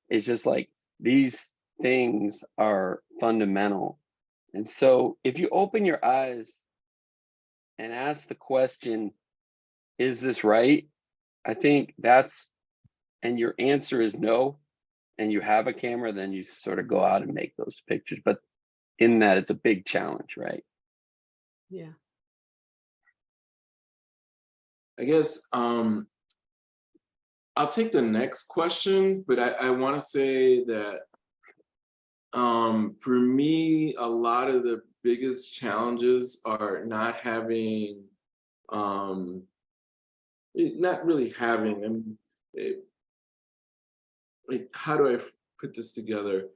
it's just like these things are fundamental. And so if you open your eyes and ask the question, is this right? I think and your answer is no, and you have a camera, then you sort of go out and make those pictures. But in that, it's a big challenge, right? Yeah. I guess I'll take the next question, but I want to say that for me, a lot of the biggest challenges are not having, not really having, like, how do I put this together?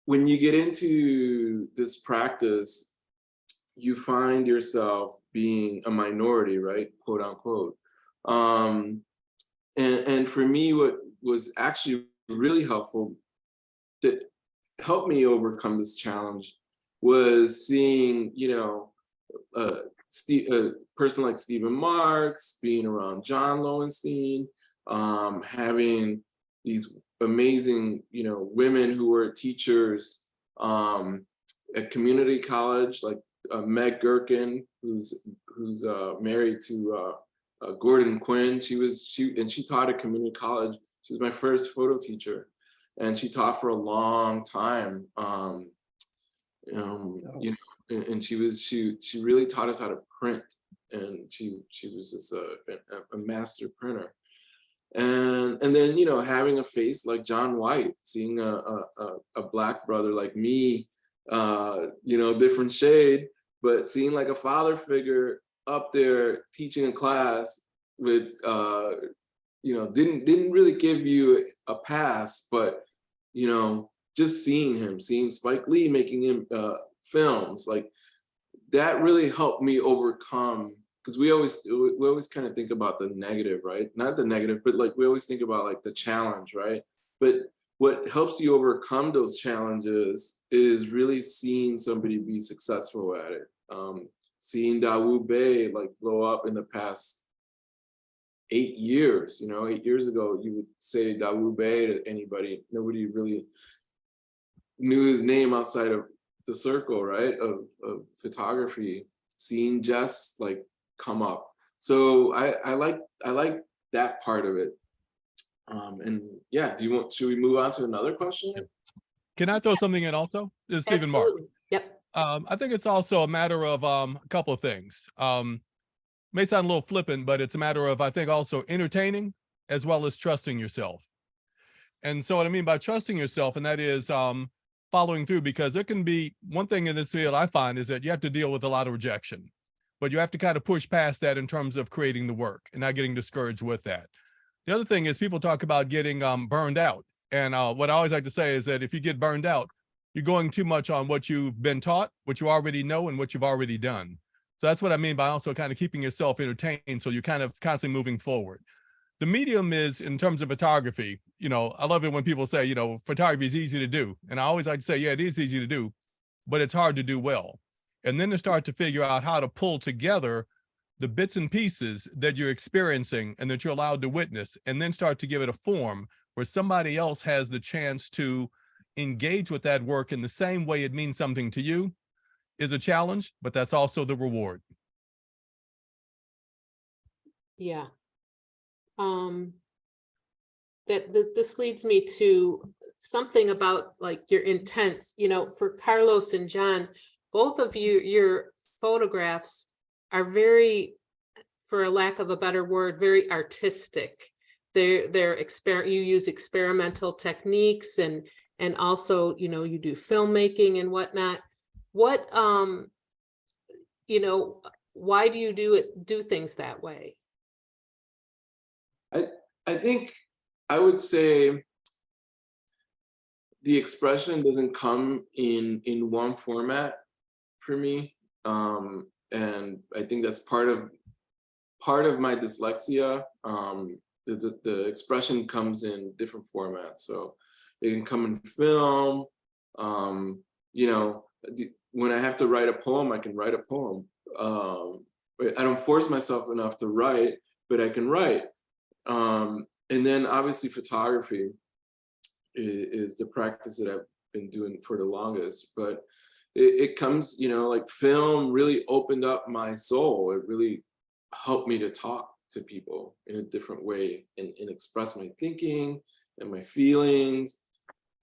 When you get into this practice, you find yourself being a minority, right? Quote unquote. And for me, what was actually really helpful that helped me overcome this challenge was seeing, a person like Stephen Marc, being around Jon Lowenstein, having these amazing, women who were teachers at community college, like Meg Gherkin, who's married to Gordon Quinn. She taught at community college. She was my first photo teacher, and she taught for a long time. and she really taught us how to print, and she was just a master printer. And then, you know, having a face like John White, seeing a Black brother like me, you know, different shade, but seeing like a father figure up there teaching a class with, you know, didn't really give you a pass, but, you know, just seeing Spike Lee making him films, like that really helped me overcome, because we always kind of think about the negative, right? Not the negative, but like we always think about like the challenge, right? But what helps you overcome those challenges is really seeing somebody be successful at it. Seeing Dawood Bey like blow up in the past 8 years, you know, 8 years ago, you would say Dawood Bey to anybody. Nobody really knew his name outside of the circle, right, of photography. Seeing Jess like come up. So I like that part of it. And yeah, should we move on to another question? Can I throw something in also? This is Stephen Marc. Absolutely. Yep. I think it's also a matter of a couple of things. May sound a little flippant, but it's a matter of, I think, also entertaining as well as trusting yourself. And so what I mean by trusting yourself, and that is following through, because there can be one thing in this field I find is that you have to deal with a lot of rejection, but you have to kind of push past that in terms of creating the work and not getting discouraged with that. The other thing is people talk about getting burned out. And what I always like to say is that if you get burned out, you're going too much on what you've been taught, what you already know, and what you've already done. So that's what I mean by also kind of keeping yourself entertained, so you're kind of constantly moving forward. The medium is, in terms of photography, you know, I love it when people say, you know, photography is easy to do. And I always like to say, yeah, it is easy to do, but it's hard to do well. And then to start to figure out how to pull together the bits and pieces that you're experiencing and that you're allowed to witness, and then start to give it a form where somebody else has the chance to engage with that work in the same way it means something to you, is a challenge, but that's also the reward. Yeah. This leads me to something about like your intent, you know, for Carlos and John, both of you, your photographs are very, for a lack of a better word, very artistic. You use experimental techniques, and also, you know, you do filmmaking and whatnot. What, you know, why do you do things that way? I think I would say the expression doesn't come in one format for me. And I think that's part of my dyslexia. The expression comes in different formats. So it can come in film. You know, when I have to write a poem, I can write a poem. I don't force myself enough to write, but I can write. And then obviously photography is the practice that I've been doing for the longest, but it comes, you know, like film really opened up my soul. It really helped me to talk to people in a different way and express my thinking and my feelings,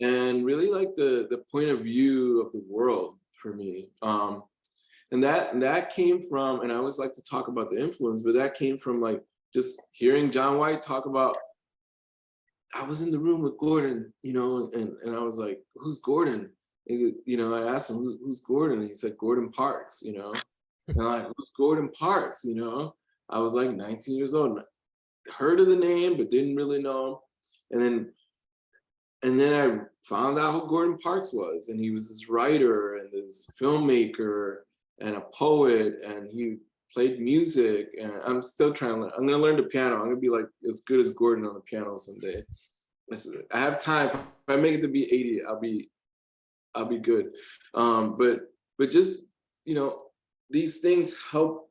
and really like the point of view of the world for me. And that came from, and I always like to talk about the influence, but that came from like just hearing John White talk about, I was in the room with Gordon, you know, and I was like, who's Gordon? And, you know, I asked him, who's Gordon? And he said, Gordon Parks, you know. And I'm like, who's Gordon Parks, you know? I was like 19 years old, heard of the name, but didn't really know. And then I found out who Gordon Parks was, and he was this writer and this filmmaker and a poet, and he played music. And I'm still trying to learn. I'm gonna learn the piano. I'm gonna be like as good as Gordon on the piano someday. I have time. If I make it to be 80, I'll be good. But just, you know, these things help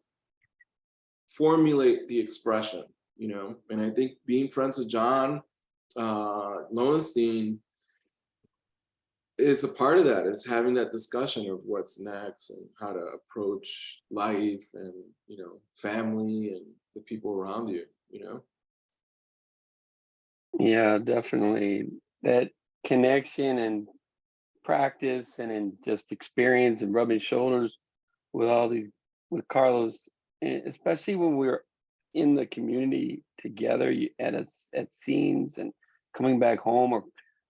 formulate the expression, you know. And I think being friends with Jon Lowenstein is a part of that, is having that discussion of what's next and how to approach life and, you know, family and the people around you, you know. Yeah, definitely. That connection and practice and in just experience and rubbing shoulders with with Carlos, and especially when we were in the community together at scenes and coming back home. Or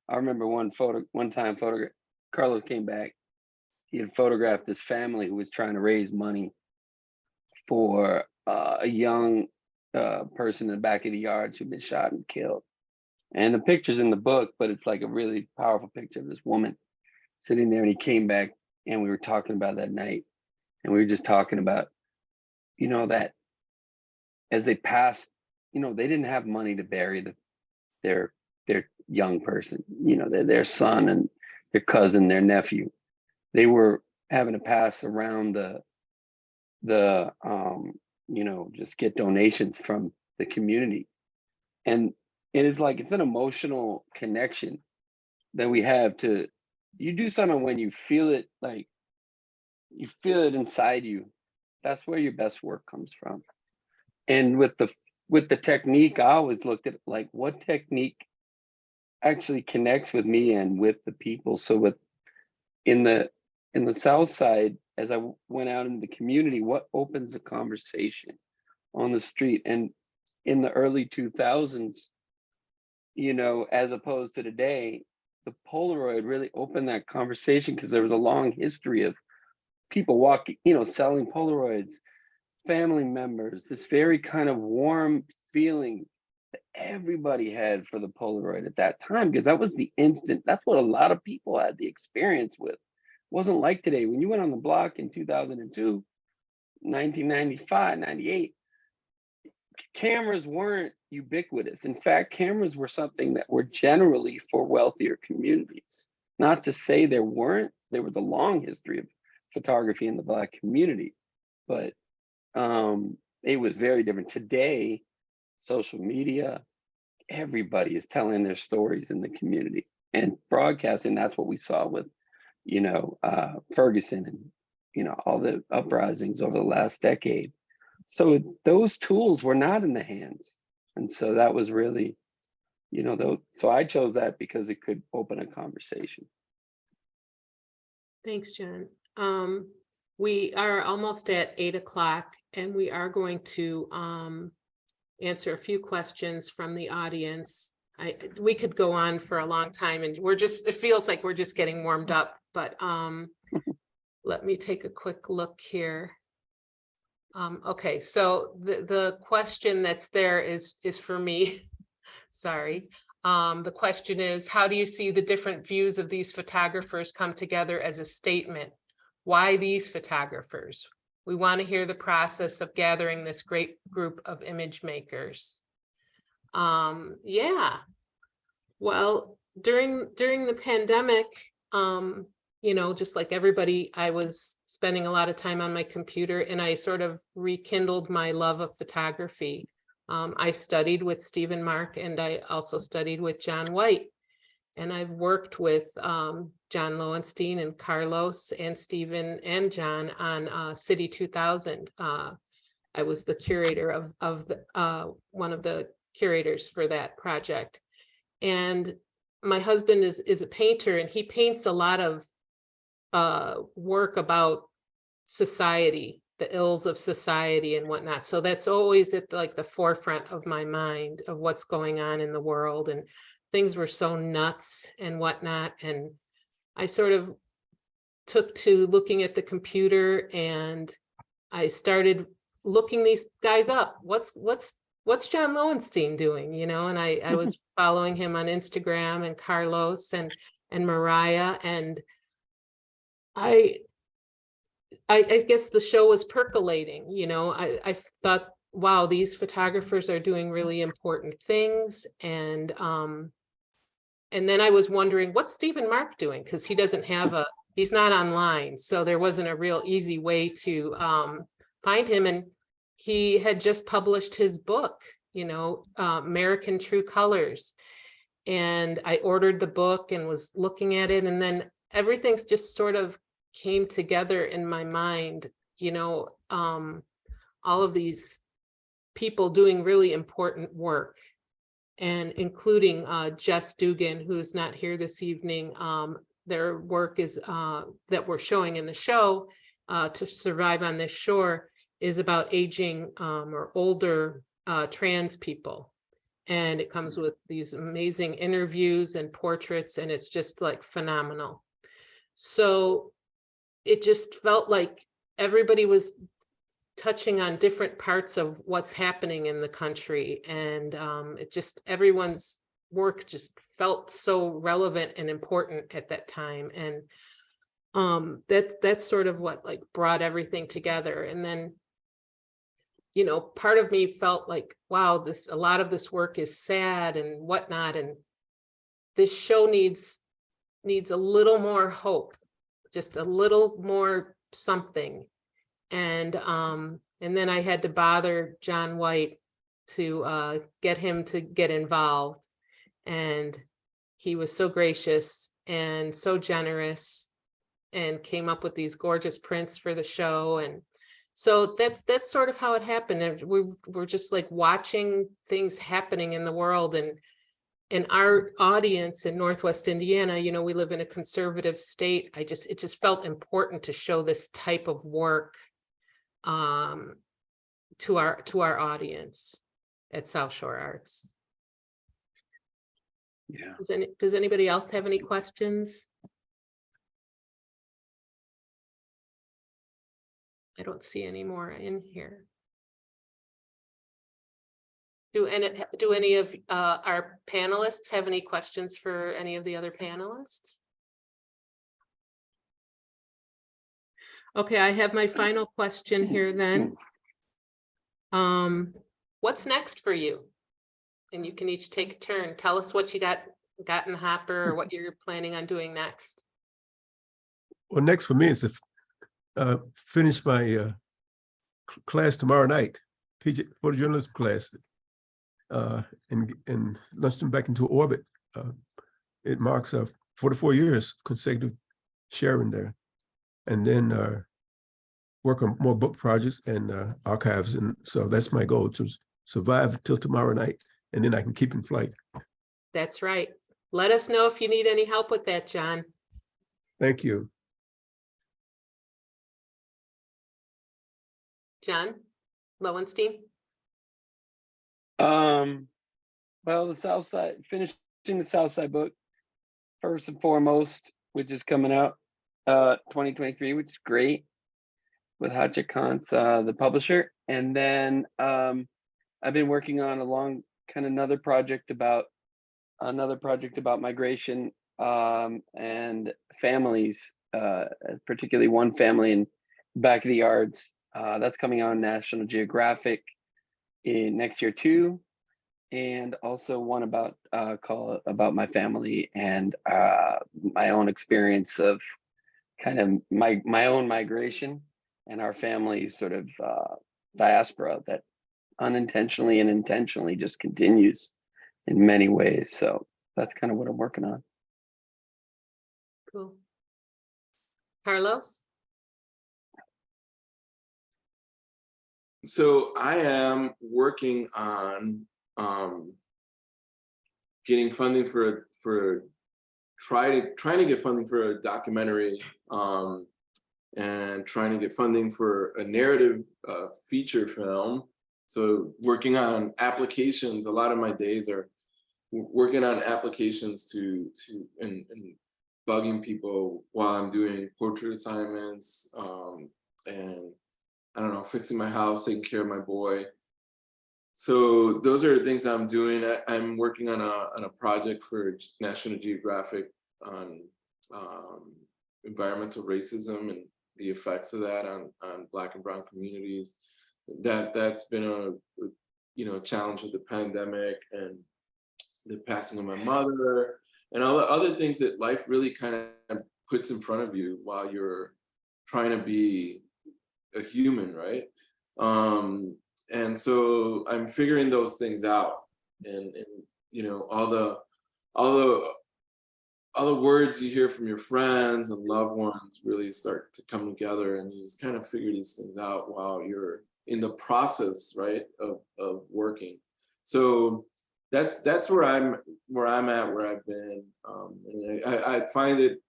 I remember one time Carlos came back. He had photographed this family who was trying to raise money for a young person in the back of the yard who'd been shot and killed. And the picture's in the book, but it's like a really powerful picture of this woman sitting there. And he came back and we were talking about that night. And we were just talking about, that as they passed, they didn't have money to bury their young person, their son and their cousin, their nephew. They were having to pass around just get donations from the community. And it's an emotional connection that we have to, you do something when you feel it, like you feel it inside you. That's where your best work comes from. And with the technique, I always looked at like what technique actually connects with me and with the people. So in the South Side, as I went out into the community, what opens a conversation on the street? And in the early 2000s, as opposed to today, the Polaroid really opened that conversation because there was a long history of people walking, selling Polaroids, family members, this very kind of warm feeling that everybody had for the Polaroid at that time, because that was the instant, that's what a lot of people had the experience with. It wasn't like today. When you went on the block in 2002, 1995, 98, cameras weren't ubiquitous. In fact, cameras were something that were generally for wealthier communities. Not to say there weren't, there was a long history of photography in the Black community, but it was very different. Today, social media, everybody is telling their stories in the community and broadcasting. That's what we saw with, Ferguson and, all the uprisings over the last decade. So those tools were not in the hands. And so that was really, so I chose that because it could open a conversation. Thanks, Jon. We are almost at 8 o'clock and we are going to answer a few questions from the audience. We could go on for a long time and it feels like we're just getting warmed up, but let me take a quick look here. Okay, so the question that's there is for me. Sorry. The question is, how do you see the different views of these photographers come together as a statement? Why these photographers? We want to hear the process of gathering this great group of image makers. Yeah. Well, during the pandemic, just like everybody, I was spending a lot of time on my computer and I sort of rekindled my love of photography. I studied with Stephen Marc and I also studied with John White. And I've worked with Jon Lowenstein and Carlos and Stephen and John on City 2000. I was the curator of one of the curators for that project. And my husband is a painter and he paints a lot of work about society, the ills of society and whatnot. So that's always at the forefront of my mind of what's going on in the world. And things were so nuts and whatnot. And I sort of took to looking at the computer and I started looking these guys up. What's Jon Lowenstein doing? And I was following him on Instagram and Carlos and Mariah. And I guess the show was percolating, I thought, wow, these photographers are doing really important things. And then I was wondering, what's Stephen Marc doing? Because he doesn't have he's not online. So there wasn't a real easy way to find him. And he had just published his book, American True Colors. And I ordered the book and was looking at it. And then everything's just sort of came together in my mind, all of these people doing really important work. And including Jess Dugan, who's not here this evening, their work is that we're showing in the show, To Survive on This Shore, is about aging or older trans people. And it comes with these amazing interviews and portraits, and it's just like phenomenal. So it just felt like everybody was touching on different parts of what's happening in the country. And it just, everyone's work just felt so relevant and important at that time. And that's sort of what like brought everything together. And then, you know, part of me felt like, wow, a lot of this work is sad and whatnot. And this show needs a little more hope, just a little more something. And then I had to bother John White to get him to get involved. And he was so gracious and so generous and came up with these gorgeous prints for the show. And so that's sort of how it happened. And we're just like watching things happening in the world. And in our audience in Northwest Indiana, you know, we live in a conservative state. It just felt important to show this type of work to our audience at South Shore Arts. Yeah. Does anybody else have any questions? I don't see any more in here. Do any of our panelists have any questions for any of the other panelists? Okay, I have my final question here then. What's next for you? And you can each take a turn. Tell us what you got in the hopper or what you're planning on doing next. Well, next for me is to finish my class tomorrow night, photojournalism class, and launch them back into orbit. It marks 44 years consecutive sharing there. And then work on more book projects and archives. And so that's my goal, to survive till tomorrow night, and then I can keep in flight. That's right. Let us know if you need any help with that, John. Thank you. Jon Lowenstein. Well, the South Side, finishing the South Side book first and foremost, which is coming out 2023, which is great, with Hatcha Kant's the publisher. And then I've been working on another project about migration and families, particularly one family in Back of the Yards. That's coming out on National Geographic in next year too. And also one about my family and my own experience of kind of my own migration and our family's sort of diaspora that unintentionally and intentionally just continues in many ways. So that's kind of what I'm working on. Cool. Carlos? So I am working on getting funding trying to get funding for a documentary, and trying to get funding for a narrative feature film. So working on applications. A lot of my days are working on applications and bugging people while I'm doing portrait assignments, and I don't know, fixing my house, taking care of my boy. So those are the things I'm doing. I'm working on a project for National Geographic on environmental racism and the effects of that on Black and Brown communities. That's been a challenge of the pandemic and the passing of my mother and all the other things that life really kind of puts in front of you while you're trying to be a human, right? And so I'm figuring those things out, and all the words you hear from your friends and loved ones really start to come together, and you just kind of figure these things out while you're in the process, right, of working. So that's where I'm at, where I've been. And I find it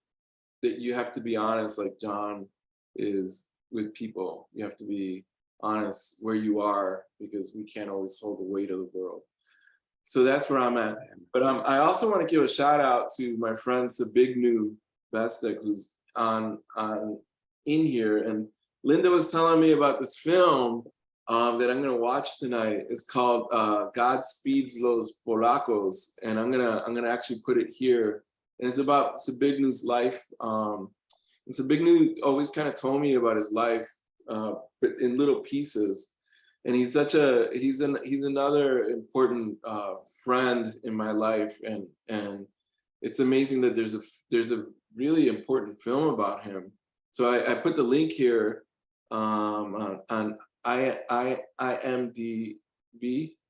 that you have to be honest, like Jon is with people. You have to be honest where you are, because we can't always hold the weight of the world. So that's where I'm at. But I also want to give a shout out to my friend Sabignu Bestek, who's on in here. And Linda was telling me about this film that I'm gonna watch tonight. It's called God Speeds Los Polacos, and I'm gonna actually put it here. And it's about Sabignu's life. And Sabignu always kind of told me about his life, but in little pieces. And he's another important friend in my life, and it's amazing that there's a really important film about him. So I put the link here on IMDb.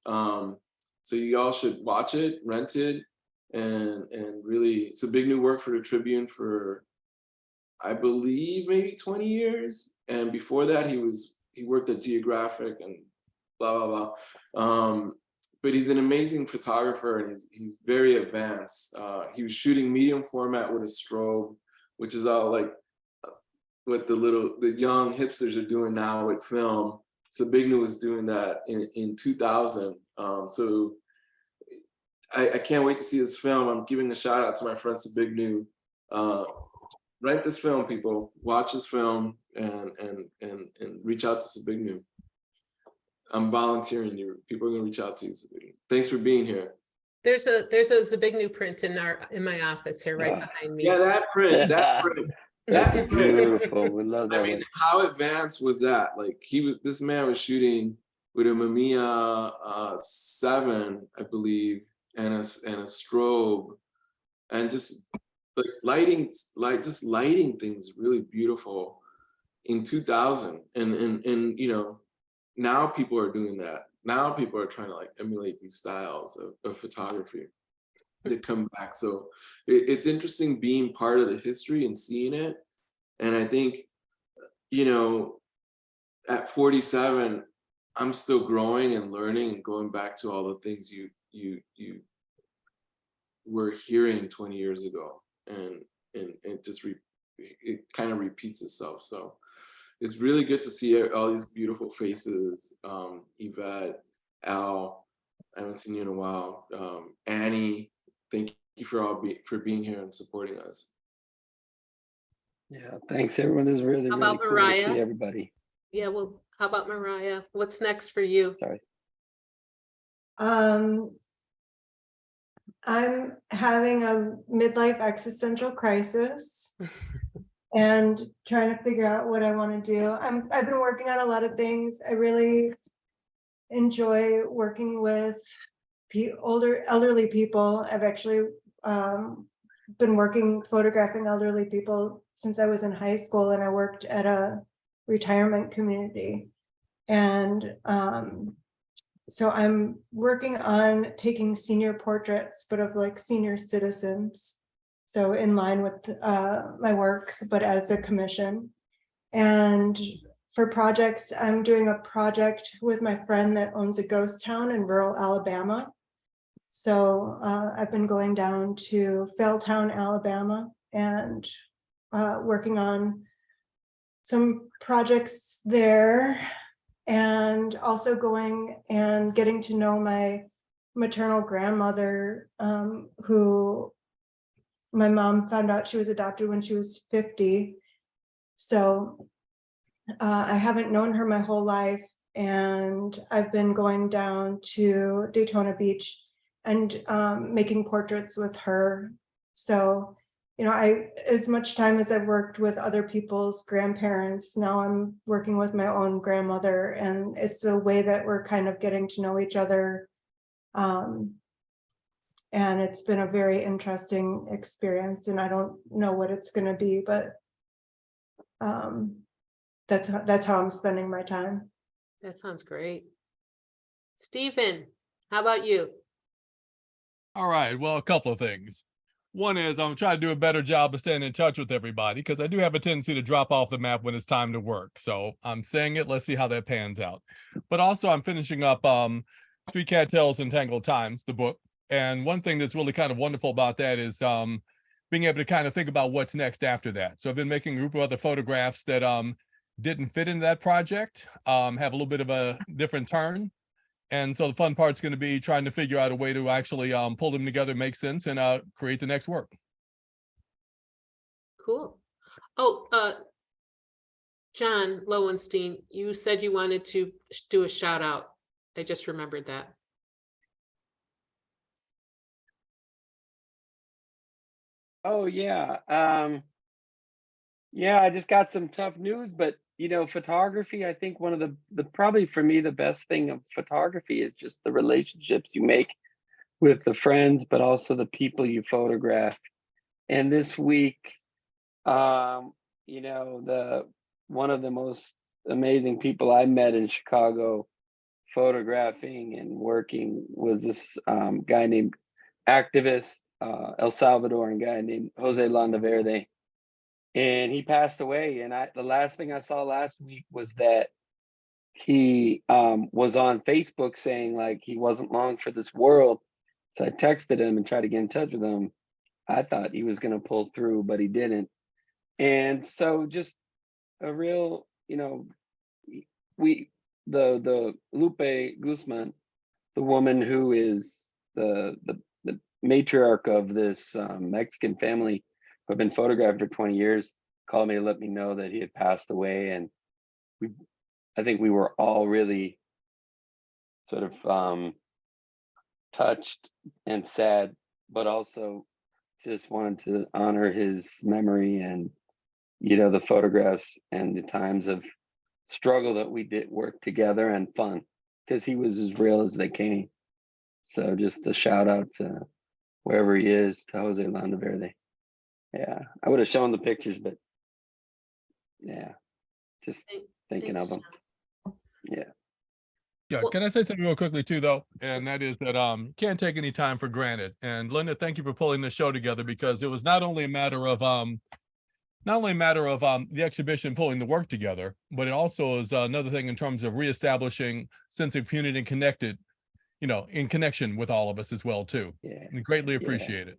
So you all should watch it, rent it, and really, it's a big new work for the Tribune for, I believe, maybe 20 years. And before that, he worked at Geographic and blah, blah, blah. But he's an amazing photographer, and he's very advanced. He was shooting medium format with a strobe, which is all like what the young hipsters are doing now with film. Sabignu was doing that in 2000. So I can't wait to see this film. I'm giving a shout out to my friend Sabignu. Rent this film, people. Watch this film and reach out to Sabignu. I'm volunteering you. People are gonna reach out to you, Sabignu. Thanks for being here. There's a Zabignu print in my office here, right behind me. Yeah, that print. That's beautiful. We love that. I mean, how advanced was that? Like, this man was shooting with a Mamiya 7, I believe, and a strobe, and just like lighting things really beautiful in 2000. And you know, now people are doing that. Now people are trying to like emulate these styles of photography that come back. So it's interesting being part of the history and seeing it. And I think, you know, at 47, I'm still growing and learning and going back to all the things you were hearing 20 years ago, and it kind of repeats itself. So it's really good to see all these beautiful faces. Yvette, Al, I haven't seen you in a while. Annie, thank you for being here and supporting us. Yeah, thanks everyone. This is really, How really about cool Mariah? to see everybody. Yeah, well, how about Mariah? What's next for you? Sorry. I'm having a midlife existential crisis and trying to figure out what I want to do. I've been working on a lot of things. I really enjoy working with elderly people. I've actually been photographing elderly people since I was in high school, and I worked at a retirement community. And so I'm working on taking senior portraits, but of like senior citizens. So in line with my work, but as a commission. And for projects, I'm doing a project with my friend that owns a ghost town in rural Alabama. So I've been going down to Failtown, Alabama, and working on some projects there, and also going and getting to know my maternal grandmother, who my mom found out she was adopted when she was 50. So I haven't known her my whole life, and I've been going down to Daytona Beach and making portraits with her. So, you know, as much time as I've worked with other people's grandparents, now I'm working with my own grandmother, and it's a way that we're kind of getting to know each other. And it's been a very interesting experience, and I don't know what it's going to be, but that's how I'm spending my time. That sounds great. Stephen, how about you? All right, well, a couple of things. One is I'm trying to do a better job of staying in touch with everybody, because I do have a tendency to drop off the map when it's time to work. So I'm saying it, let's see how that pans out. But also I'm finishing up Street Cat Tales and Tangled Times, the book. And one thing that's really kind of wonderful about that is being able to kind of think about what's next after that. So I've been making a group of other photographs that didn't fit into that project, have a little bit of a different turn. And so the fun part's going to be trying to figure out a way to actually pull them together, make sense, and create the next work. Cool. Oh, Jon Lowenstein, you said you wanted to do a shout out. I just remembered that. Oh yeah. Yeah, I just got some tough news, but you know, photography, I think one of the probably for me the best thing of photography is just the relationships you make with the friends, but also the people you photograph. And this week, you know, one of the most amazing people I met in Chicago photographing and working was this guy named activist, El Salvadoran guy named Jose Landaverde. And he passed away. And the last thing I saw last week was that he was on Facebook saying like he wasn't long for this world. So I texted him and tried to get in touch with him. I thought he was going to pull through, but he didn't. And so just a real, you know, the Lupe Guzman, the woman who is the matriarch of this Mexican family who have been photographed for 20 years, called me to let me know that he had passed away. And I think we were all really sort of touched and sad, but also just wanted to honor his memory and, you know, the photographs and the times of struggle that we did work together and fun, because he was as real as they came. So just a shout out to wherever he is, to Jose Landaverde. Yeah, I would have shown the pictures, but yeah, just thinking Thanks, of him. Jon. Yeah. Yeah, Well- can I say something real quickly too, though? And that is that can't take any time for granted. And Linda, thank you for pulling this show together, because it was not only a matter of the exhibition pulling the work together, but it also is another thing in terms of reestablishing sense of unity and connected, you know, in connection with all of us as well too. Yeah. And greatly appreciate it.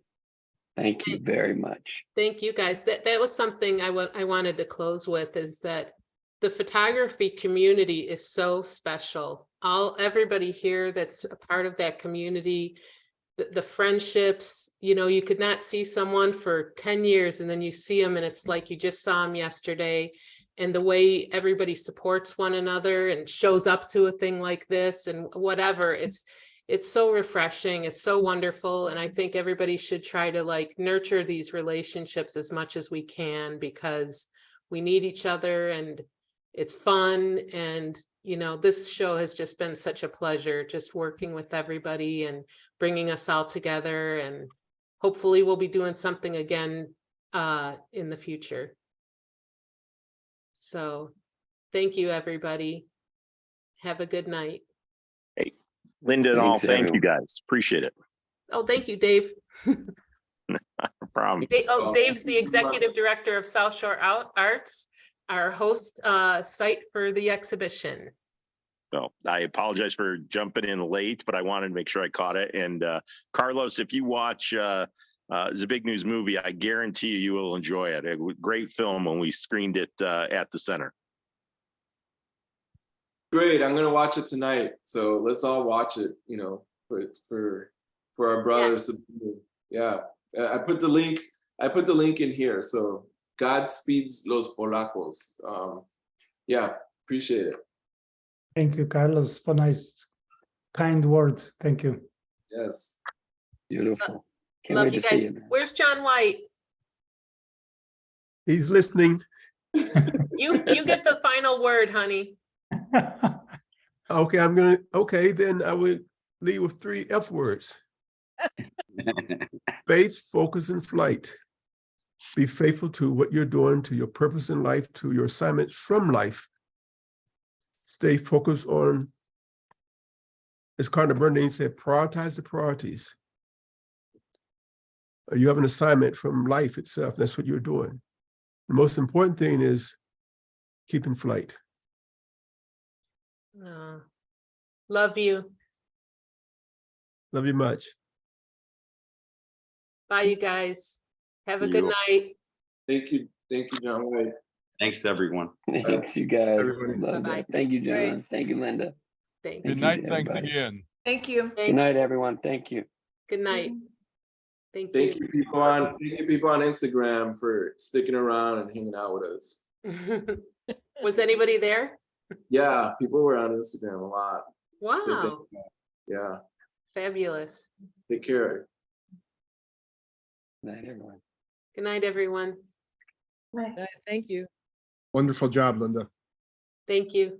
Thank you very much. Thank you, guys. That was something I wanted to close with, is that the photography community is so special. Everybody here that's a part of that community, the friendships, you know, you could not see someone for 10 years and then you see them and it's like you just saw them yesterday. And the way everybody supports one another and shows up to a thing like this and whatever, it's so refreshing. It's so wonderful. And I think everybody should try to like nurture these relationships as much as we can, because we need each other and it's fun. And, you know, this show has just been such a pleasure, just working with everybody and bringing us all together. And hopefully we'll be doing something again in the future. So thank you, everybody. Have a good night. Hey, Linda and all, Thanks, thank you everyone. guys. Appreciate it. Oh, thank you, Dave. No problem. Dave's the executive director of South Shore Arts, our host site for the exhibition. So I apologize for jumping in late, but I wanted to make sure I caught it. And Carlos, if you watch it's a big news movie, I guarantee you will enjoy it. A great film when we screened it at the center. Great, I'm gonna watch it tonight. So let's all watch it, you know, for our brothers. Yeah, I put the link in here. So Godspeeds los Polacos. Yeah, appreciate it. Thank you, Carlos, for nice, kind words. Thank you. Yes. Beautiful. Can't Love wait you to see guys. you. Where's John White? He's listening. You get the final word, honey. Okay, okay, then I would leave with 3 F words. Faith, focus, and flight. Be faithful to what you're doing, to your purpose in life, to your assignment from life. Stay focused on, as Cardinal Bernardin said, prioritize the priorities. You have an assignment from life itself. That's what you're doing. The most important thing is keeping flight. Love you. Love you much. Bye, you guys. Have a good night. Thank you, John White. Thanks, everyone. Thanks, you guys. Everybody. Love Bye-bye. that. Thank you, John. Great. Thank you, Linda. Thanks. Good Thank night. you, Thanks everybody. again. Thank you. Good Thanks. night, everyone. Thank you. Good night. Thank Thank you. you people on Instagram for sticking around and hanging out with us. Was anybody there? Yeah, people were on Instagram a lot. So thank Wow, you. Yeah, fabulous. take care. Good night, everyone. Good night, everyone. Right. Thank you. Wonderful job, Linda. Thank you.